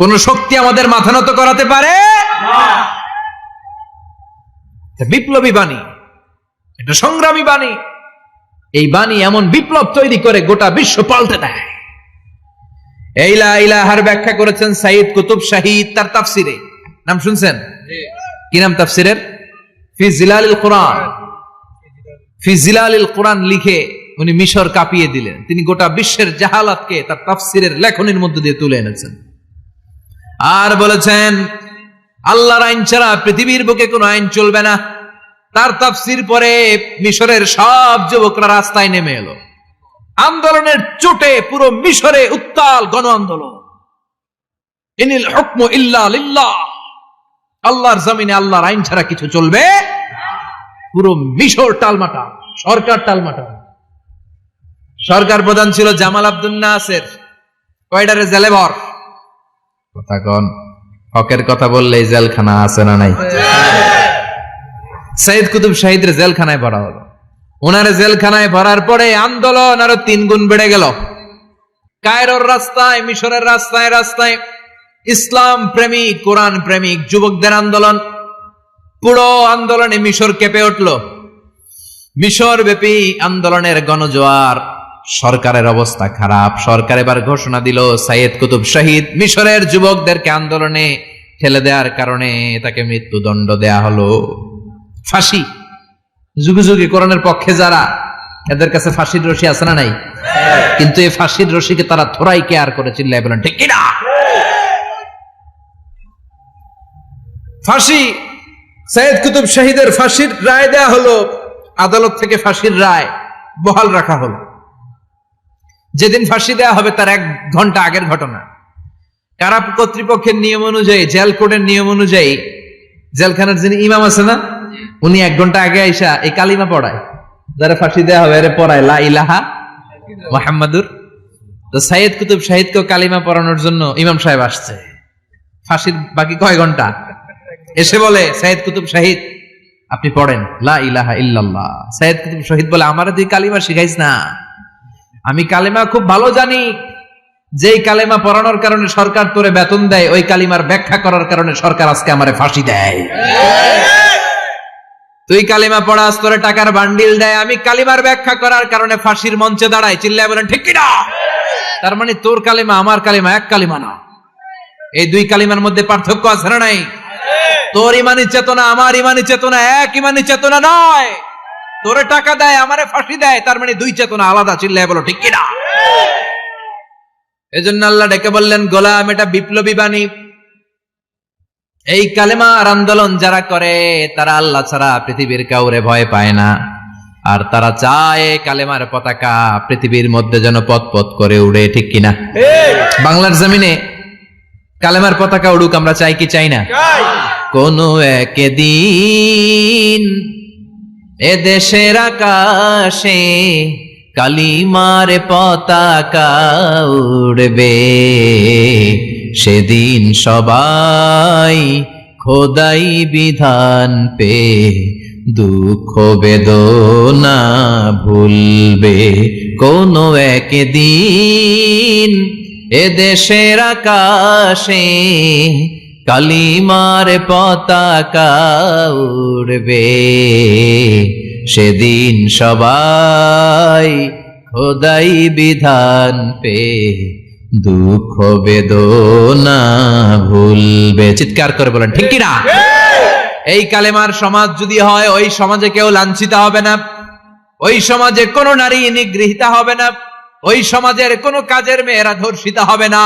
কোন শক্তি আমাদের মাথা নত করাতে পারে না। বিপ্লবী বাণী, এটা সংগ্রামী বাণী। এই বাণী এমন বিপ্লব তৈরি করে গোটা বিশ্ব পাল্টে দেয়। এই লা ইলাহার ব্যাখ্যা করেছেন সাইদ কুতুব শাহিদ তার তাফসিরে। নাম শুনছেন? কি নাম তাফসিরের? ফি জিলালিল কুরআন। ফি জিলালিল কুরআন লিখে উনি মিশর কাঁপিয়ে দিলেন। তিনি গোটা বিশ্বের জাহালাতকে তার তাফসিরের লেখনের মধ্যে দিয়ে তুলে এনেছেন। আর বলেছেন, আল্লাহর আইন ছাড়া পৃথিবীর বুকে কোনো আইন চলবে না। তার তাফসির পরে মিশরের সব যুবকরা রাস্তায় নেমে এলো। আন্দোলনের চোটে পুরো মিশরে উত্তাল গণ আন্দোলন। ইনিল হুকমু ইল্লা লিল্লাহ, আল্লাহর জমিনে আল্লাহর আইন ছাড়া কিছু চলবে পুরো মিশর টালমাটা, সরকার টালমাটা। সরকার প্রধান ছিল জামাল আব্দুল নাসের, কয়টারে জেলে ভর। কথা কন, হকের কথা বললেই জেলখানা আছে না নাই? সৈয়দ কুতুব শাহিদের জেলখানায় ভরা হলো। ওনারে জেলখানায় ভরার পরে আন্দোলন আরো 3 গুণ বেড়ে গেল। কায়রোর রাস্তায়, মিশরের রাস্তায় রাস্তায় ইসলাম প্রেমিক, কোরআন প্রেমিক যুবকদের আন্দোলন। পুরো আন্দোলনে মিশর কেঁপে উঠল। মিশর ব্যাপী আন্দোলনের গণজোয়ার। সরকারের অবস্থা খারাপ। সরকার এবার ঘোষণা দিল সৈয়দ কুতুব শাহিদ মিশরের যুবকদেরকে আন্দোলনে ঠেলে দেওয়ার কারণে তাকে মৃত্যুদণ্ড দেয়া হলো, ফাঁসি। যুগে যুগে কোরআনের পক্ষে যারা, এদের কাছে ফাঁসির রশি আছে না নাই? কিন্তু এই ফাঁসির রশিকে তারা থোড়াই কেয়ার করে, চিল্লায় বলেন ঠিক কিনা? ফাঁসি, সৈয়দ কুতুব শাহিদের ফাঁসির রায় দেয়া হলো। আদালত থেকে ফাঁসির রায় বহাল রাখা হলো। যেদিন ফাঁসি দেয়া হবে তার 1 ঘন্টা আগের ঘটনা। কারা কর্তৃপক্ষের নিয়ম অনুযায়ী, জেল কোডের নিয়ম অনুযায়ী জেলখানার যিনি ইমাম আছে না, উনি 1 ঘন্টা আগে আইসা এই কালিমা পড়ায়, যারা ফাঁসি দেয়া হবে এর পড়ায় লা ইলাহা মুহাম্মাদুর। তো সৈয়দ কুতুব শাহিদকে কালিমা পড়ানোর জন্য ইমাম সাহেব আসছে। ফাঁসির বাকি কয় ঘন্টা, এসে বলে সৈয়দ কুতুব শাহিদ আপনি পড়েন লা ইলাহা ইল্লাল্লাহ। সৈয়দ কুতুব শাহিদ বলে আমারে তুই কালিমা শিখাইস না, আমি কালিমা খুব ভালো জানি। যেই কালিমা পড়ানোর কারণে সরকার তোরে বেতন দেয়, ওই কালিমার ব্যাখ্যা করার কারণে সরকার আজকে আমারে ফাঁসি দেয়। তুই কালিমা পড়াস, তোরে টাকার বান্ডিল দেয়, আমি কালিমার ব্যাখ্যা করার কারণে ফাঁসির মঞ্চে দাঁড়াই। চিল্লায় বলেন ঠিক কিনা? তার মানে তোর কালিমা আমার কালিমা এক কালিমা না, এই 2 কালিমার মধ্যে পার্থক্য আছে না নাই? তোর ইমানি চেতনা আমার ইমানি চেতনা এক ইমানি চেতনা নয়। তোরে টাকা দেয়, আমারে ফাঁসি দেয়, তার মানে 2 চেতনা আলাদা। চিল্লায় বলো ঠিক কিনা? এজন্য আল্লাহ ডেকে বললেন গোলাম, এটা বিপ্লবী বাণী। এই কালেমার আন্দোলন যারা করে তারা আল্লাহ ছাড়া পৃথিবীর কাউরে ভয় পায় না। আর তারা চায় কালেমার পতাকা পৃথিবীর মধ্যে যেন পথ পথ করে উড়ে, ঠিক কিনা? বাংলার জমিনে কালেমার পতাকা উড়ুক, আমরা চাই কি চাই না? কোন একদিন এ দেশের আকাশে কালিমার পতাকা উড়বে, সেদিন সবাই খোদাই বিধান পে দুঃখ বেদনা ভুলবে। কোন একদিন এ দেশের আকাশে কালিমার পতাকা উড়বে, সেদিন সবাই খোদাই বিধান পে দুঃখ বেদনা ভুলবে। চিৎকার করে বলেন ঠিক কিনা? এই কালেমার সমাজ যদি হয়, ওই সমাজে কেউ লাঞ্ছিত হবে না, ওই সমাজে কোনো নারী নিগৃহীতা হবে না, ওই সমাজের কোনো কাজের মেয়েরা ধর্ষিতা হবে না,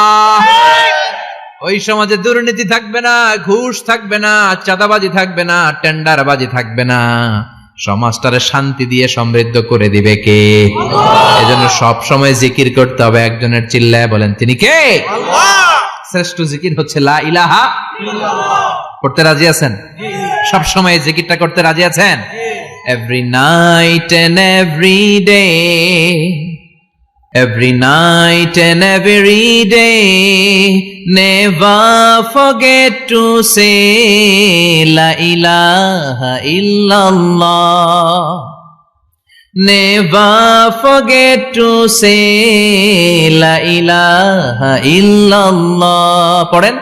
ওই সমাজে দুর্নীতি থাকবে না, ঘুষ থাকবে না, চাঁদাবাজি থাকবে না, টেন্ডারবাজি থাকবে না। সমাজটারে শান্তি দিয়ে সমৃদ্ধ করে দিবে কে? এজন্য সব সময় জিকির করতে হবে একজনের। চিল্লায় বলেন তিনি কে? আল্লাহ। শ্রেষ্ঠ জিকির হচ্ছে লা ইলাহা ইল্লাল্লাহ। করতে রাজি আছেন? সব সময় জিকিরটা করতে রাজি আছেন? Every night and every day, every night and every day, never forget to say la ilaha illallah, never forget to say la ilaha illallah. পড়েন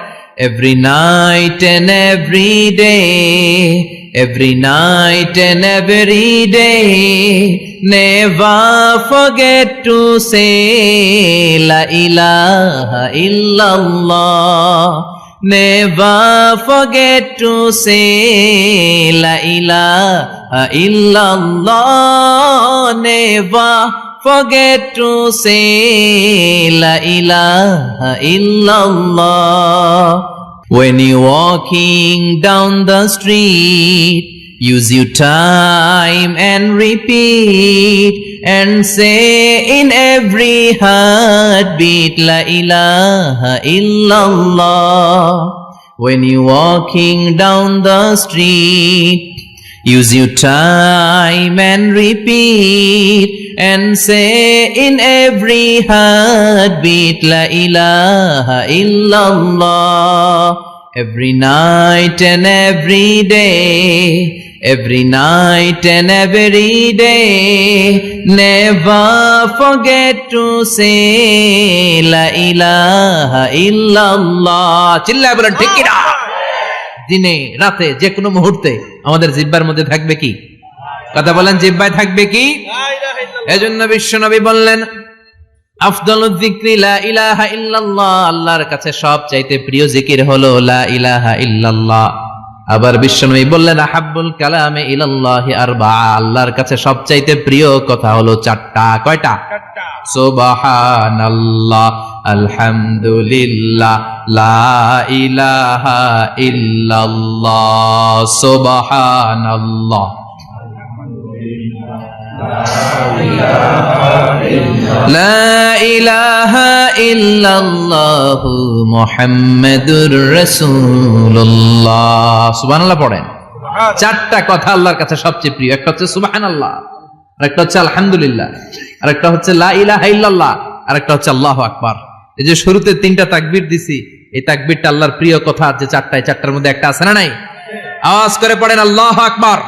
every night and every day, every night and every day, never forget to say la ilaha illallah, never forget to say la ilaha illallah, never forget to say la ilaha illallah. When you're walking down the street Use your time and repeat and say in every heartbeat, La ilaha illallah. When you're walking down the street, use your time and repeat and say in every heartbeat, La ilaha illallah. Every night and every day, every night and every day, never forget to say La ilaha illallah. চিল্লায় বলেন ঠিক কি না? দিনে রাতে যে কোনো মুহূর্তে আমাদের জিহ্বার মধ্যে থাকবে কি? কথা বলেন, জিহ্বায় থাকবে কি? এজন্য বিশ্বনবী বললেন, আফদালুয যিকরি লা ইলাহা ইল্লাল্লাহ, আল্লাহর কাছে সবচাইতে প্রিয় জিকির হলো লা ইলাহা ইল্লাল্লাহ। আবার বিশ্বনবী বললেন, আহাব্বুল কালামে ইলাল্লাহি আরবাআ, আল্লাহর কাছে সবচাইতে প্রিয় কথা হলো চারটা। কয়টা? সুবহানাল্লাহ, আলহামদুলিল্লাহ, লা ইলাহা ইল্লাল্লাহ। সুবহানাল্লাহ, লা ইলাহা ইল্লাল্লাহ, মুহাম্মাদুর রাসূলুল্লাহ। সুবহানাল্লাহ পড়েন। চারটা কথা আল্লাহর কাছে সবচেয়ে প্রিয়। একটা হচ্ছে সুবহানাল্লাহ, আরেকটা হচ্ছে আলহামদুলিল্লাহ, আরেকটা হচ্ছে লা ইলাহা ইল্লাল্লাহ, আরেকটা হচ্ছে আল্লাহু আকবার। এই যে শুরুতে তিনটা তাকবীর দিছি, এই তাকবীরটা আল্লাহর প্রিয় কথা যে চারটায়, চারটার মধ্যে একটা আছে না নাই? আওয়াজ করে পড়েন আল্লাহু আকবার।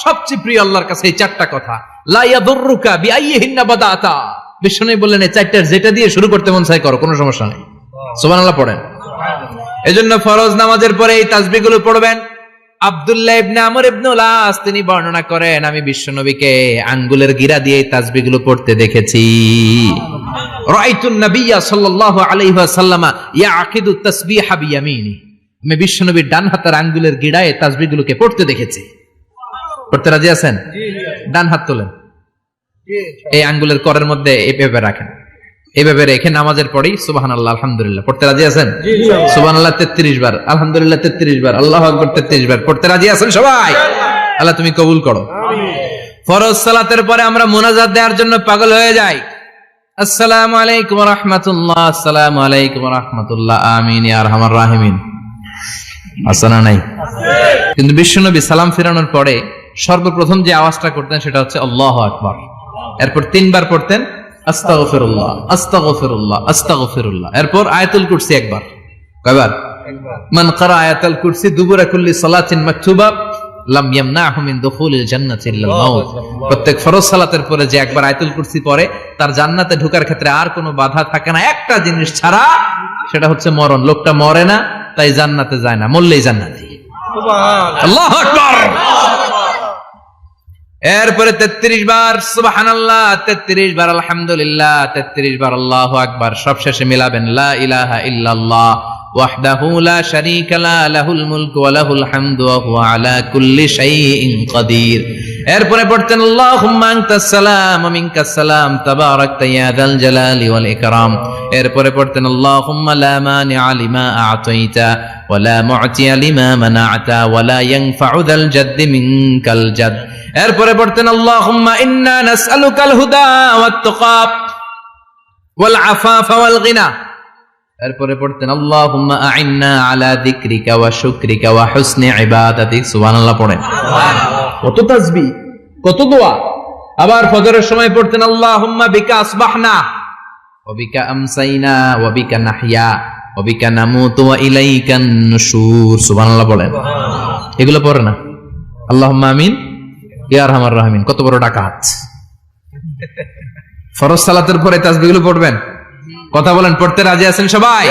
সবচেয়ে প্রিয় আল্লাহর কাছে এই চারটা কথা। লা ইয়াদুররুকা বিআইয়িহিন্না বাদাতা, বিষ্ণু বললেন এই চারটার যেটা দিয়ে শুরু করতে মন চায় করো, কোনো সমস্যা নেই। সুবহানাল্লাহ পড়েন। এজন্য ফরজ নামাজের পরে এই তাসবিহগুলো পড়বেন। আব্দুল্লাহ ইবনে আমর ইবনে আস তিনি বর্ণনা করেন, আমি বিশ্বনবীকে আঙ্গুলের গিরা দিয়ে এই তাসবিহগুলো পড়তে দেখেছি। রাআইতুন নাবিয়্যা সাল্লাল্লাহু আলাইহি ওয়াসাল্লাম ইয়াকিদু তাসবিহা বিয়ামিনি, আমি বিশ্বনবীর ডান হাতের আঙ্গুলের গিরায় এই তাসবিহগুলোকে পড়তে দেখেছি। পড়তে রাজি আছেন? ডান হাত তোলেন, এই আঙ্গুলের করের মধ্যে এইভাবে রাখেন, এইভাবে রেখে নামাজের পরেই সুবহানাল্লাহ আলহামদুলিল্লাহ পড়তে রাজি আছেন? সুবহানাল্লাহ 33 বার, আলহামদুলিল্লাহ 33 বার, আল্লাহু আকবার 33 বার। পড়তে রাজি আছেন সবাই? আল্লাহ তুমি কবুল করো। ফরজ সালাতের পরে আমরা মুনাজাত দেওয়ার জন্য পাগল হয়ে যাই। আসসালামু আলাইকুম ওয়া রাহমাতুল্লাহ, আসসালামু আলাইকুম ওয়া রাহমাতুল্লাহ, আমিন ইয়া আরহামার রাহিমিন। আসনা নাই? কিন্তু বিশ্বনবী সালাম ফেরানোর পরে সর্বপ্রথম যে আওয়াজটা করতেন সেটা হচ্ছে আল্লাহু আকবার। এরপর 3 বার পড়তেন আস্তাগফিরুল্লাহ, আস্তাগফিরুল্লাহ, আস্তাগফিরুল্লাহ। এরপর আয়াতুল কুরসি একবার। কয়বার? মান ক্বারা আয়াতুল কুরসি দুবুরা কুল্লি সালাতিন মাকতুবা লাম ইয়ামনাহু মিন দুখুলিল জান্নাতি ইল্লাল মাউত। প্রত্যেক ফরজ সালাতের পরে যে একবার আয়াতুল কুরসি পড়ে তার জান্নাতে ঢোকার ক্ষেত্রে আর কোনো বাধা থাকে না, একটা জিনিস ছাড়া, সেটা হচ্ছে মরণ। লোকটা মরে না তাই জান্নাতে যায় না, মরলেই জান্নাতি। সুবহানাল্লাহ, আল্লাহু আকবার। এরপরে 33 বার সুবহানাল্লাহ, 33 বার আলহামদুলিল্লাহ, 33 বার আল্লাহু আকবার। সবশেষে মিলাবেন লা ইলাহা ইল্লাল্লাহ ওয়াহদাহু লা শারীকা লা লাহুল মুলকু ওয়া লাহুল হামদু ওয়া হুয়া আলা কুল্লি শাইইন কাদির। এরপরে পড়তেন আল্লাহুম্মা আনতাস সালাম ওয়া মিনকাস সালাম তাবারাকতা ইয়া যাল জালালি ওয়াল ইকরাম। এরপরে পড়তেন আল্লাহুম্মা লা মানিআ লিমা আ'তাইতা ওয়া লা মু'তিয়া লিমা মানা'তা ওয়া লা ইয়ানফা'ু যাল জাদ্দি মিনকাল জাদ। এরপরে পড়তেন আল্লাহুম্মা ইন্না নাসআলুকাল হুদা ওয়াত তুকা ওয়াল আফাফা ওয়াল গিনা। এরপরে পড়তেন আল্লাহুম্মা আ'ইন্না আলা যিকরিকা ওয়া শুকরিকা ওয়া হুসনি ইবাদাতিক। সুবহানাল্লাহ পড়েন। কত তাসবিহ, কত দোয়া। আবার ফজরের সময় পড়তেন আল্লাহুম্মা বিকা আসবাহনা ওয়া বিকা আমসাইনা ওয়া বিকা নাহইয়া ওয়া বিকা নামুতু ওয়া ইলাইকান নুশুর। সুবহানাল্লাহ পড়েন। এগুলো পড়ে না? আল্লাহুম্মা আমিন ইয়া আরহামার রাহিমিন। কত বড় ডাকাত। ফরজ সালাতের পরে তাসবিহগুলো পড়বেন। কথা বলেন, পড়তে রাজি আছেন সবাই?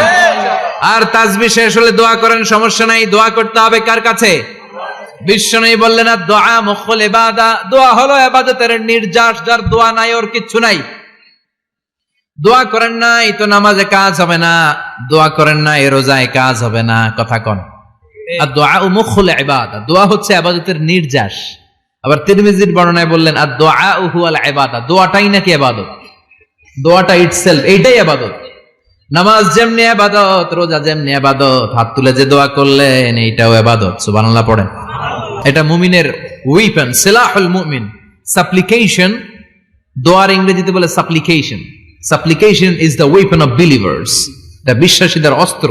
আর তাসবিহ শেষ হলে দোয়া করেন, সমস্যা নাই। দোয়া করতে হবে কার কাছে? বিশ্বনবী বললেন না, দোয়া মুখুল ইবাদা, দোয়া হলো ইবাদতের নির্যাস। যার দোয়া নাই ওর কিচ্ছু নাই। দোয়া করেন নাই তো নামাজে কাজ হবে না, দোয়া করেন নাই রোজায় কাজ হবে না। কথা কন। আর দোয়া মুখুল ইবাদা, দোয়া হচ্ছে ইবাদতের নির্যাস। আবার তিরমিজির বর্ণনায় বললেন আর দোয়া হুয়াল ইবাদা, দোয়াটাই নাকি ইবাদত। দোয়াটা ইটসেলফ, এইটাই ইবাদত। নামাজ যেমনি ইবাদত, রোজা যেমনি ইবাদত, হাত তুলে যে দোয়া করলেন এইটাও ইবাদত। সুবহানাল্লাহ পড়েন। এটা মুমিনের ওয়েপন, সিলাহুল মুমিন। সাপ্লিকেশন, দোয়ার ইংরেজিতে বলে সাপ্লিকেশন। সাপ্লিকেশন is the weapon of believers. এটা বিশ্বাসীদের অস্ত্র।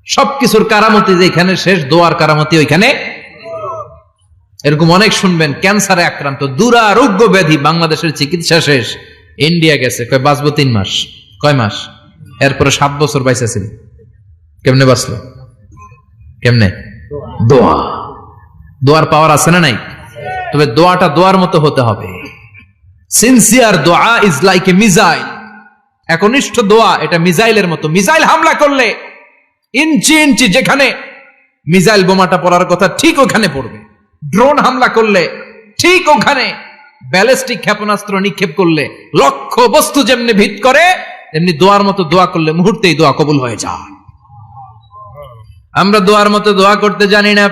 সবকিছুর কারামতি যেখানে শেষ, দোয়ার কারামতি ওইখানে। এরকম অনেক শুনবেন, ক্যান্সারে আক্রান্ত, দুরারোগ্য ব্যাধি, বাংলাদেশের চিকিৎসা শেষ, ইন্ডিয়া গেছে, কয় বাঁচবো 3 মাস। কয় মাস? এরপরে 7 বছর বাইসা ছিল। কেমনে বাঁচলো? কেমনে? দোয়া। দোয়ার পাওয়ার আছে না নাই? তবে দোয়াটা দোয়ার মতো হতে হবে। সিনসিয়ার দোয়া ইজ লাইক এ মিসাইল। একনিষ্ঠ দোয়া এটা মিসাইলের মতো। মিসাইল হামলা করলে ইঞ্চি ইঞ্চি যেখানে মিসাইল বোমাটা পড়ার কথা ঠিক ওখানে পড়বে। ড্রোন হামলা করলে ঠিক ওখানে, ব্যালিস্টিক ক্ষেপণাস্ত্র নিক্ষেপ করলে লক্ষ্য বস্তু যেমনি ভিত করে, তেমনি দোয়ার মতো দোয়া করলে মুহূর্তেই দোয়া কবুল হয়ে যায়। আমরা দোয়ার মতো দোয়া করতে জানি না।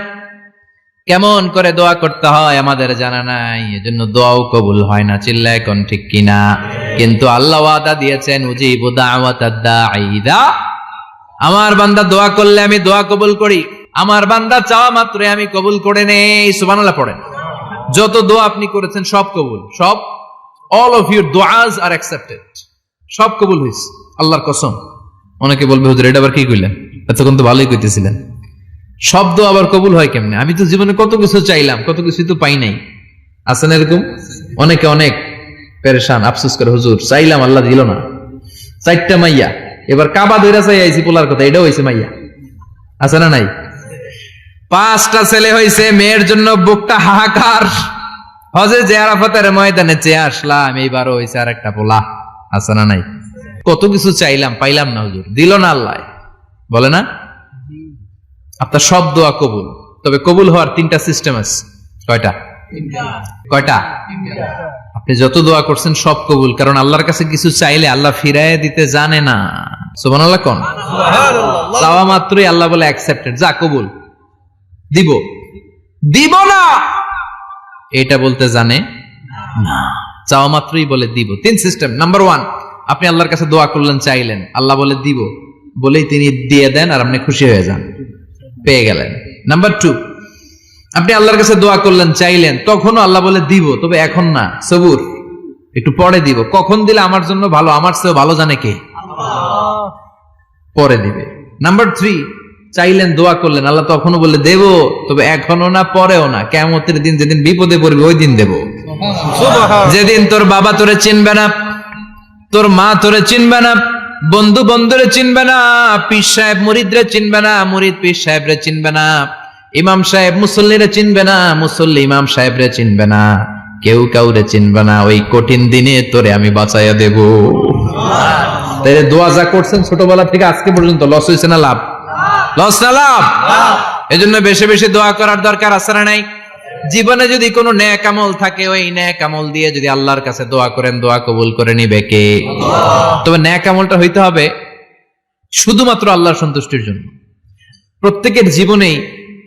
কেমন করে দোয়া করতে হয় আমাদের জানা নাই, এজন্য দোয়াও কবুল হয় না। চিল্লায় কোন ঠিক কিনা? কিন্তু আল্লাহ ওয়াদা দিয়েছেন, উজিবু দাওয়াতাদ দাঈ ইযা, আমার বান্দা দোয়া করলে আমি দোয়া কবুল করি। আমার বান্দা চাওয়া মাত্র আমি কবুল করে নেই। সুবহানাল্লাহ পড়েন। যত দোয়া আপনি করেছেন সব কবুল, সব। অল অফ ইউর দোয়াজ আর অ্যাকসেপ্টেড। সব কবুল হয়েছে আল্লাহর কসম। অনেকে বলবে হুজুর এটা আবার কি কইলেন? এতক্ষণ তো ভালোই কইতেছিলেন। সব দোয়া আবার কবুল হয় কেমনে? আমি তো জীবনে কত কিছু চাইলাম, কত কিছু তো পাই নাই। আছে না এরকম? অনেকে অনেক পেরেশান, আফসোস করে, হুজুর চাইলাম আল্লাহ দিল না। 4টা মাইয়া, এবার কাবা ধইরা চাই আইছি পোলার কথা, এটাও হইছে মাইয়া। আছে না নাই? 5টা ছেলে হইছে, মেয়ের জন্য বুকটা হাহাকার। হজে যে আরাফাতের ময়দানে চেয়ে আসলাম, এইবারও হইছে আর একটা পোলা। আছে না নাই? কত কিছু চাইলাম, পাইলাম না, হুজুর দিল না আল্লাহ। বলে না? আপনার সব দোয়া কবুল, তবে কবুল হওয়ার 3টা সিস্টেম আছে। কয়টা? কয়টা? আপনি যত দোয়া করছেন সব কবুল, কারণ আল্লাহর কাছে কিছু চাইলে আল্লাহ ফিরায় দিতে জানে না। সুবহানাল্লাহ কোন? চাওয়া মাত্রই আল্লাহ বলে অ্যাকসেপ্টেড, যা কবুল, দিব। দিব না এটা বলতে জানে না, চাওয়া মাত্রই বলে দিব। 3 সিস্টেম। নাম্বার 1, আপনি আল্লাহর কাছে দোয়া করলেন, চাইলেন, আল্লাহ বলে দিব, বলেই তিনি দিয়ে দেন আর আপনি খুশি হয়ে যান, পেয়ে গেলেন। নাম্বার 2, আপনি আল্লাহর কাছে দোয়া করলেন, চাইলেন, তখনও আল্লাহ বলে দিব, তবে এখন না, সবুর, একটু পরে দিব। কখন দিলে আমার জন্য ভালো, আমার চেয়েও ভালো জানে কে? পরে দিবে। নাম্বার 3, চাইলেন, দোয়া করলেন, আল্লাহ তখনও বলে দেব, তবে এখনো না, পরেও না, কিয়ামতের দিন যেদিন বিপদে পড়বে ওই দিন দেব। যেদিন তোর বাবা তোরে চিনবে না, তোর মা তোরে চিনবে না, বন্ধু বন্ধুরে চিনবে না, পীর সাহেব মুরিদরে চিনবে না, মুরিদ পীর সাহেবরে চিনবে না, ইমাম সাহেব মুসল্লিরে চিনবে না, মুসল্লি ইমাম সাহেবরে চিনবে না, কেউ কাউরে চিনবে না। ওই কঠিন দিনে তোরে আমি বাঁচাইয়া দেব। তাই দোয়া যা করছেন ছোটবেলা থেকে আজকে পর্যন্ত, লস হয়েছে না লাভ? লস না লাভ? এজন্য বেশি বেশি দোয়া করার দরকার আছে না নাই? জীবনে যদি কোনো নেক আমল থাকে, ওই নেক আমল দিয়ে যদি আল্লাহর কাছে দোয়া করেন, দোয়া কবুল করে নিবে কে? তবে নেক আমলটা হইতে হবে শুধুমাত্র আল্লাহর সন্তুষ্টির জন্য। প্রত্যেকের জীবনেই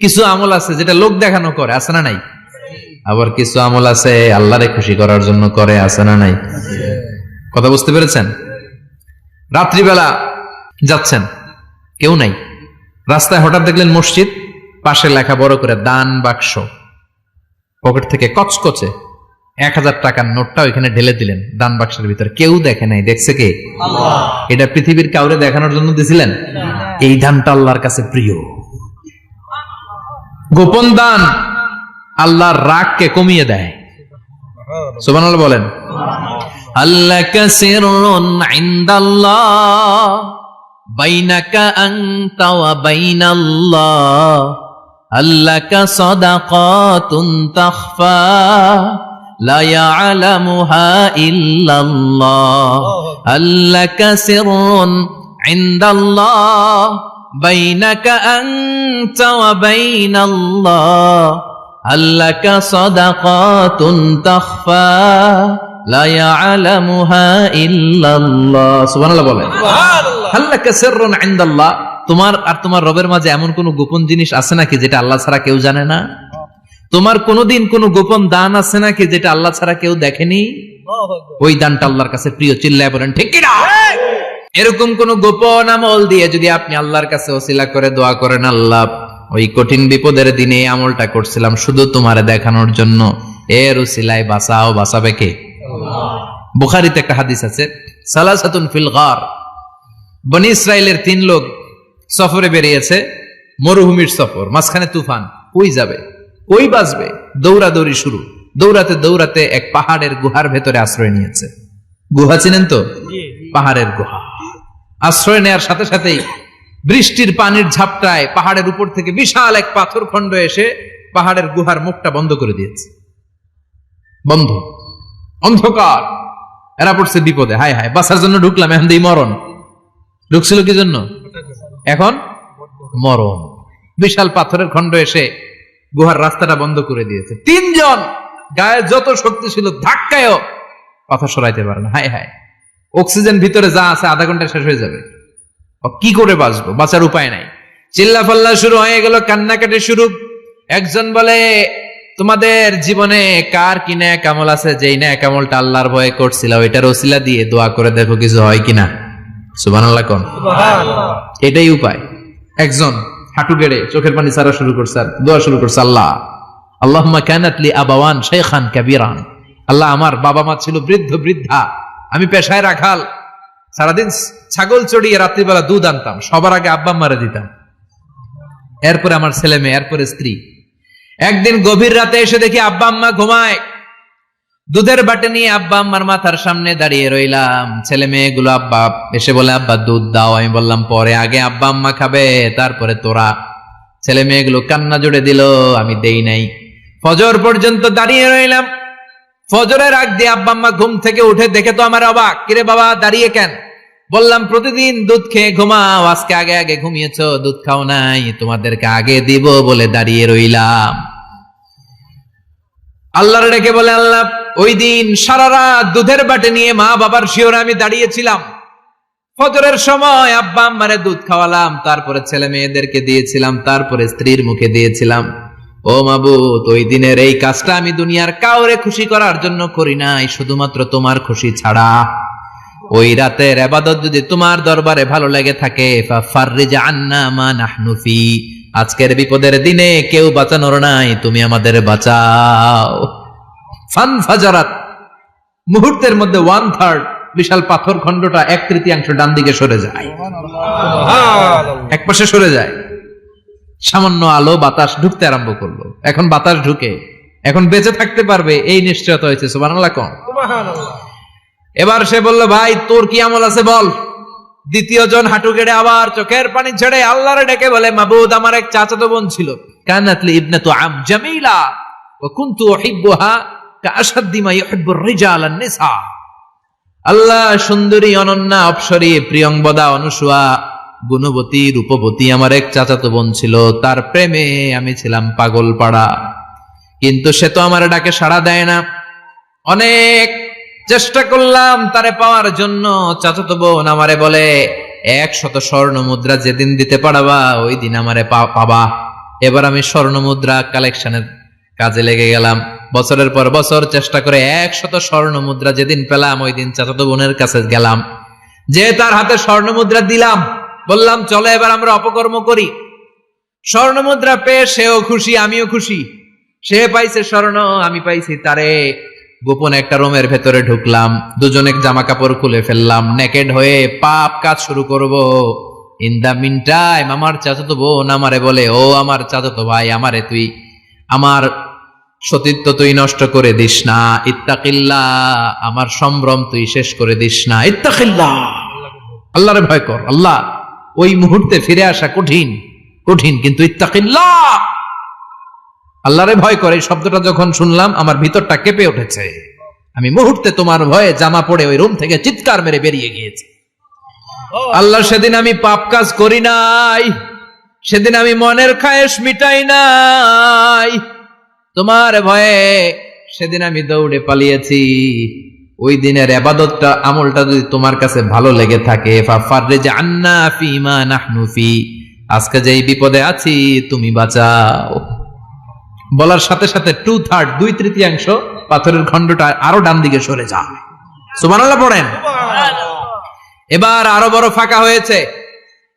কিছু আমল আছে যেটা লোক দেখানো করে, আছে না নাই? আবার কিছু আমল আছে আল্লাহরে খুশি করার জন্য করে, আছে না নাই? কথা বুঝতে পেরেছেন? রাত্রিবেলা যাচ্ছেন, কেউ নাই, রাস্তায় হঠাৎ দেখলেন মসজিদ, পাশে লেখা বড় করে দান বাক্স, পকেট থেকে কচকচে 1000 টাকার নোটটা ওইখানে ঢেলে দিলেন দান বাক্সের ভিতরে। কেউ দেখে নাই, দেখছে কে? আল্লাহ। এটা পৃথিবীর কাউরে দেখানোর জন্য দিছিলেন? এই দানটা আল্লাহর কাছে প্রিয়। গোপন দান আল্লাহর রাগকে কমিয়ে দেয়। সুবহানাল্লাহ বলেন। আল্লাকা সিররুন ইনদাল্লাহ বাইনাকা আনতা ওয়া বাইনাল্লাহ, আল্লাকা সাদাকাতুন তাখফা লা ইয়ালামুহা ইল্লাল্লাহ, আল্লাকা সিররুন ইনদাল্লাহ বাইনাকা আনতা ওয়া বাইনাল্লাহ, আল্লাকা সাদাকাতুন তাখফা লা ইয়ালামুহা ইল্লাল্লাহ। সুবহানাল্লাহ বলেন। সুবহানাল্লাহ। আল্লাকা সিররুন ইনদাল্লাহ, তোমার আর তোমার রবের মাঝে এমন কোন গোপন জিনিস আছে নাকি যেটা আল্লাহ ছাড়া কেউ জানে না? তোমার কোনদিন কোন গোপন দান আছে নাকি যেটা আল্লাহ ছাড়া কেউ দেখেনি? ওই দানটা আল্লাহর কাছে প্রিয়। চিল্লায় বলেন ঠিক কি না? এরকম কোন গোপন আমল দিয়ে যদি আপনি আল্লাহর কাছে ওসিলা করে দোয়া করেন, আল্লাহ ওই কঠিন বিপদের দিনে এই আমলটা করছিলাম শুধু তোমারে দেখানোর জন্য, এর উসিলায় বাঁচাও, বাঁচাবে কে? বুখারীতে একটা হাদিস আছে, সালাসাতুন ফিল গার, বনি ইসরাইলের 3 লোক সফরে বেরিয়েছে, মরুভূমির সফর, মাঝখানে তুফান, কই যাবে, কই বাঁচবে, দৌড়াদৌড়ি শুরু, দৌড়াতে দৌড়াতে এক পাহাড়ের গুহার ভেতরে আশ্রয় নিয়েছে। গুহা চিনেন তো? পাহাড়ের গুহা। আশ্রয় নেওয়ার সাথে সাথেই বৃষ্টির পানির ঝাপটায় পাহাড়ের উপর থেকে বিশাল এক পাথর খণ্ড এসে পাহাড়ের গুহার মুখটা বন্ধ করে দিয়েছে। বন্ধ, অন্ধকার। এরা পড়ছে বিপদে, হায় হায়, বাঁচার জন্য ঢুকলাম, এখন দিই মরণ। ঢুকছিল কি জন্য? এখন মরণ। বিশাল পাথরের খণ্ড এসে গুহার রাস্তাটা বন্ধ করে দিয়েছে। 3 জন গায়ে যত শক্তি ছিল ধাক্কায়ও পাথর সরাইতে পারে না। হায় হায়, অক্সিজেন ভিতরে যা আছে আধা ঘন্টা শেষ হয়ে যাবে, কি করে বাঁচবো? বাঁচার উপায় নাই। চিল্লা ফাল্লা শুরু হয়ে গেল, কান্নাকাটি শুরু। একজন বলে, তোমাদের জীবনে কার কি নেক আমল আছে, যেই নেক আমলটা আল্লাহর ভয়ে করছিল ওইটার ওসিলা দিয়ে দোয়া করে দেখো কিছু হয় কিনা। সুবহানাল্লাহ কোন? এটাই উপায়। একজন হাঁটু গেড়ে চোখের পানি ছাড়া শুরু করছে, আর দোয়া শুরু করছে, আল্লাহ আল্লাহুম্মা কানাত লি আবাওয়ান শাইখান কাবীরান, আল্লাহ আমার বাবা মা ছিল বৃদ্ধ বৃদ্ধা, আমি পেশায় রাখাল, সারাদিন ছাগল চড়িয়ে রাত্রিবেলা দুধ আনতাম, সবার আগে আব্বা আম্মারে দিতাম, এরপরে আমার ছেলে মেয়ে, এরপরে স্ত্রী। একদিন গভীর রাতে এসে দেখি আব্বা আম্মা ঘুমায়, দুধের বাটি নিয়ে আব্বা আম্মার মাথার সামনে দাঁড়িয়ে রইলাম। ছেলে মেয়েগুলো আব্বা এসে বলে, আব্বা দুধ দাও। আমি বললাম পরে, আগে আব্বা আম্মা খাবে, তারপরে তোরা। ছেলে মেয়েগুলো কান্না জুড়ে দিল, আমি দেই নাই। ফজর পর্যন্ত দাঁড়িয়ে রইলাম। ফজরের আগ দিয়ে আব্বা আম্মা ঘুম থেকে উঠে দেখে তো আমার অবাক, কিরে বাবা দাঁড়িয়ে কেন? বললাম প্রতিদিন দুধ খেয়ে ঘুমাও, আজকে আগে আগে ঘুমিয়েছো, দুধ খাও নাই, তোমাদেরকে আগে দিব বলে দাঁড়িয়ে রইলাম। আল্লাহর ডেকে বলে, আল্লাহ ওই দিন সারা রাত দুধের বাটি নিয়ে মা বাবার শিওরে আমি দাঁড়িয়েছিলাম, ফজরের সময় আব্বা আম্মারে দুধ খাওয়ালাম, তারপরে ছেলে মেয়েদেরকে দিয়েছিলাম, তারপরে স্ত্রীর মুখে দিয়েছিলাম। ও মাবুদ, ওই দিনের এই কাজটা আমি দুনিয়ার কাউরে খুশি করার জন্য করি নাই, শুধুমাত্র তোমার খুশি ছাড়া। ওই রাতের ইবাদত যদি তোমার দরবারে ভালো লেগে থাকে, ফাফাররিজ আন্না মা নাহনু ফি, আজকের বিপদের দিনে কেউ বাঁচানোর নাই, তুমি আমাদের বাঁচাও। ফানফাজারাত, মুহূর্তের মধ্যে 1/3 বিশাল পাথর খণ্ডটা 1/3 ডান দিকে সরে যায়, এক পাশে সরে যায়। সামান্য আলো বাতাস ঢুকতে আরম্ভ করলো। এখন বাতাস ঢুকে এখন বেঁচে থাকতে পারবে এই নিশ্চয়তা হয়েছে। সুবহানাল্লাহ কোন? এবার সে বলল, ভাই তোর কি আমল আছে বল। দ্বিতীয় জন হাঁটু গেড়ে আবার চোখের পানি ছেড়ে আল্লাহরে ডেকে বলে, মাবুদ আমার এক চাচাতো বোন ছিল, কানাতলি ইবনাতু আম জামিলা ওয়া কুনতু উহিব্বুহা কাআশাদ্দি মা ইউহিব্বুর রিজাল আন-নিসা। আল্লাহ সুন্দরী, অনন্যা, অপ্সরী, প্রিয়ংবদা, অনুসুয়া, গুণবতী, রূপবতী আমার এক চাচাতো বোন ছিল, তার প্রেমে আমি ছিলাম পাগল পাড়া, কিন্তু সে তো আমার ডাকে সাড়া দেয় না। অনেক চেষ্টা করলাম তারে পাওয়ার জন্য। চাচাতো বোন আমারে বলে, 100 স্বর্ণ মুদ্রা যেদিন দিতে পারবা ওই দিন আমারে পাবা। এবার আমি স্বর্ণ মুদ্রা কালেকশনের কাজে লেগে গেলাম। বছরের পর বছর চেষ্টা করে 100 স্বর্ণ মুদ্রা যেদিন পেলাম ওই দিন চাচাতো বোনের কাছে গেলাম, যে তার হাতে স্বর্ণ মুদ্রা দিলাম, বললাম চলো এবার আমরা অপকর্ম করি। স্বর্ণ মুদ্রা পেয়ে সেও খুশি, আমিও খুশি। সে পাইছে স্বর্ণ, আমি পাইছি তারে। গোপন একটা রুমের ভেতরে ঢুকলাম, দুজনে জামা কাপড় খুলে ফেললাম, নেকেড হয়ে পাপ কাজ শুরু করব। ইন দা মিন টাইম আমার চাচাতো বোন আমারে বলে, ও আমার চাচাতো ভাই, আমারে তুই আমার সতীত্ব তুই নষ্ট করে দিস না, ইত্তাকিল্লাহ, আমার সম্ভ্রম তুই শেষ করে দিস না, ইত্তাকিল্লাহ, আল্লাহরে ভয় কর। আল্লাহ ওই মুহূর্তে ফিরে আসা কঠিন কঠিন, কিন্তু ইত্তাকিল্লাহ, আল্লাহরে ভয় করে, এই শব্দটা যখন শুনলাম আমার ভিতরটা কেঁপে উঠেছে। আমি মুহূর্তে তোমার ভয়ে জামা পড়ে ওই রুম থেকে চিৎকার মেরে বেরিয়ে গিয়েছি। আল্লাহ সেদিন আমি পাপ কাজ করি নাই, সেদিন আমি মনের খায়েশ মিটাই নাই, তোমার ভয়ে সেদিন আমি দৌড়ে পালিয়েছি। ওই দিনের ইবাদতটা আমলটা যদি তোমার কাছে ভালো লেগে থাকে, ফাফাররিজ আন্না ফিমা নাহনু ফি, আজকে যেই বিপদে আছি তুমি বাঁচাও। বলার সাথে সাথে 2/3 2/3 পাথরের খণ্ডটা আরো ডান দিকে সরে যায়। সুবহানাল্লাহ পড়েন। এবার আরো বড় ফাঁকা হয়েছে।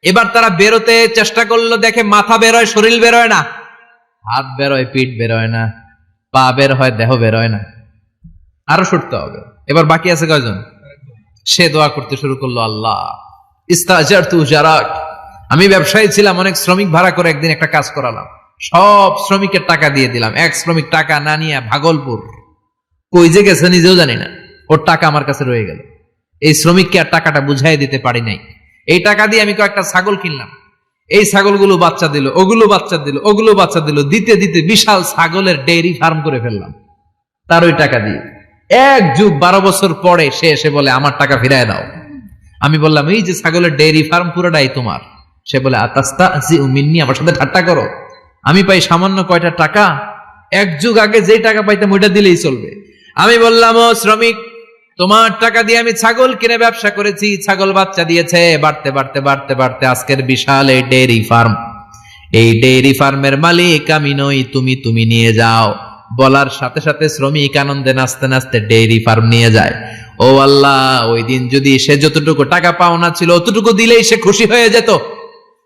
এবার তারা বেরোতে চেষ্টা করলো, দেখে মাথা বেরোয়, শরীর বেরোয় না, হাত বেরোয়, পিঠ বেরোয় না, পা বের হয়, দেহ বেরোয় না, আরো সরতে হবে। এবার বাকি আছে কয়জন? সে দোয়া করতে শুরু করলো, আল্লাহ ইস্তাজারতু জারাক, আমি ব্যবসায়ী ছিলাম, অনেক শ্রমিক ভাড়া করে একদিন একটা কাজ করালাম, সব শ্রমিকের টাকা দিয়ে দিলাম, এক শ্রমিক টাকা না নিয়ে ভাগলপুর কই যে গেছে নিজেও জানি না, ওর টাকা আমার কাছে রয়ে গেল। এই শ্রমিককে আর টাকাটা বুঝাই দিতে পারি নাই। এই টাকা দিয়ে আমি কয়েকটা ছাগল কিনলাম, এই ছাগলগুলো বাচ্চা দিল, ওগুলো বাচ্চা দিল, ওগুলো বাচ্চা দিল, দিতে দিতে বিশাল ছাগলের ডেইরি ফার্ম করে ফেললাম তার ওই টাকা দিয়ে। 1 যুগ 12 বছর পরে সে এসে বলে, আমার টাকা ফিরায় দাও। আমি বললাম, এই যে ছাগলের ডেইরি ফার্ম পুরোটাই তোমার। সে বলে, আতাস্তাহজিউ মিন্নি, আমার সাথে ঠাট্টা করো? আমি পাই সামান্য কয়টা টাকা, 1 যুগ আগে যে টাকা পাইতাম ওইটা দিলেই চলবে। আমি বললাম, ও শ্রমিক, তোমার টাকা দিয়ে আমি ছাগল কিনে ব্যবসা করেছি, ছাগল বাচ্চা দিয়েছে, বাড়তে বাড়তে বাড়তে বাড়তে আজকের বিশাল এই ডেইরি ফার্ম, এই ডেইরি ফার্মের মালিক আমি নই, তুমি নিয়ে যাও। বলার সাথে সাথে শ্রমিক আনন্দে নাচতে নাচতে ডেইরি ফার্ম নিয়ে যায়। ও আল্লাহ, ওই দিন যদি সে যতটুকু টাকা পাওনা ছিল অতটুকু দিলেই সে খুশি হয়ে যেত,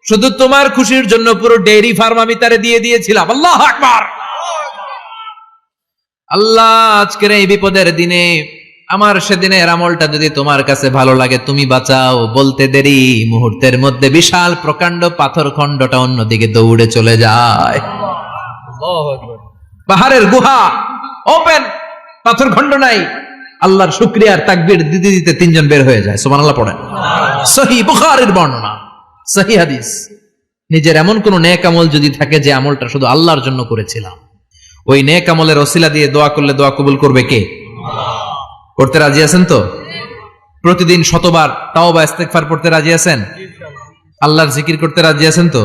শুধু তোমার খুশির জন্য পুরো ডেইরি ফার্ম আমি তারে দিয়ে দিয়েছিলাম। আল্লাহু আকবার। আল্লাহ, আজকের এই বিপদের দিনে আমার সেদিনের আমলটা যদি তোমার কাছে ভালো লাগে তুমি বাঁচাও। বলতে দেরি, মুহূর্তের মধ্যে বিশাল প্রকাণ্ড পাথর খণ্ডটা অন্যদিকে দৌড়ে চলে যায়। পাহাড়ের গুহা ওপেন, পাথর খণ্ড নাই। আল্লাহর শুকরিয়ার তাকবীর দিতে দিতে 3 জন বের হয়ে যায়। সুবহানাল্লাহ পড়েন। সহিহ বুখারীর বর্ণনা, সহিহ হাদিস। নিজের এমন কোন নেক আমল যদি থাকে যে আমলটা শুধু আল্লাহর জন্য করেছিলাম, ওই নেক আমলের ওসিলা দিয়ে দোয়া করলে দোয়া কবুল করবে কে? করতে রাজি আছেন তো? প্রতিদিন শতবার তাওবা ইস্তেগফার পড়তে রাজি আছেন? আল্লাহর জিকির করতে রাজি আছেন তো?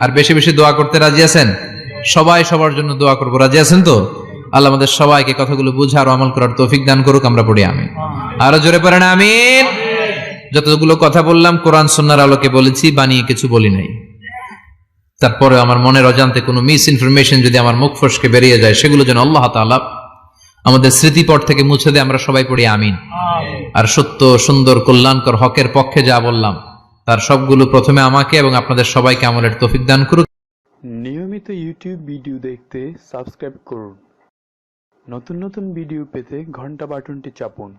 আর বেশি বেশি দোয়া করতে রাজি আছেন? সবাই সবার জন্য দোয়া করবো, রাজি আছেন তো? আল্লাহ আমাদের সবাইকে কথাগুলো বুঝার ও আমল করার তৌফিক দান করুক। আমরা পড়ি আমিন। আরো জোরে পড়েন আমিন। যতগুলো কথা বললাম কোরআন সুন্নাহর আলোকে বলেছি, বানিয়ে কিছু বলি নাই। তারপরে আমার মনের অজান্তে কোনো মিস ইনফরমেশন যদি আমার মুখ ফসকে বেরিয়ে যায়, সেগুলো যেন আল্লাহ তাআলা আমাদের স্মৃতিপট থেকে মুছে দেয়। আমরা সবাই পড়ি আমিন। আর সত্য, সুন্দর, কল্যাণকর, হকের পক্ষে যা বললাম তার সবগুলো প্রথমে আমাকে এবং আপনাদের সবাইকে আমলের তৌফিক দান করুক। নিয়মিত ইউটিউব ভিডিও দেখতে সাবস্ক্রাইব করুন। নতুন নতুন ভিডিও পেতে ঘন্টা বাটনটি চাপুন।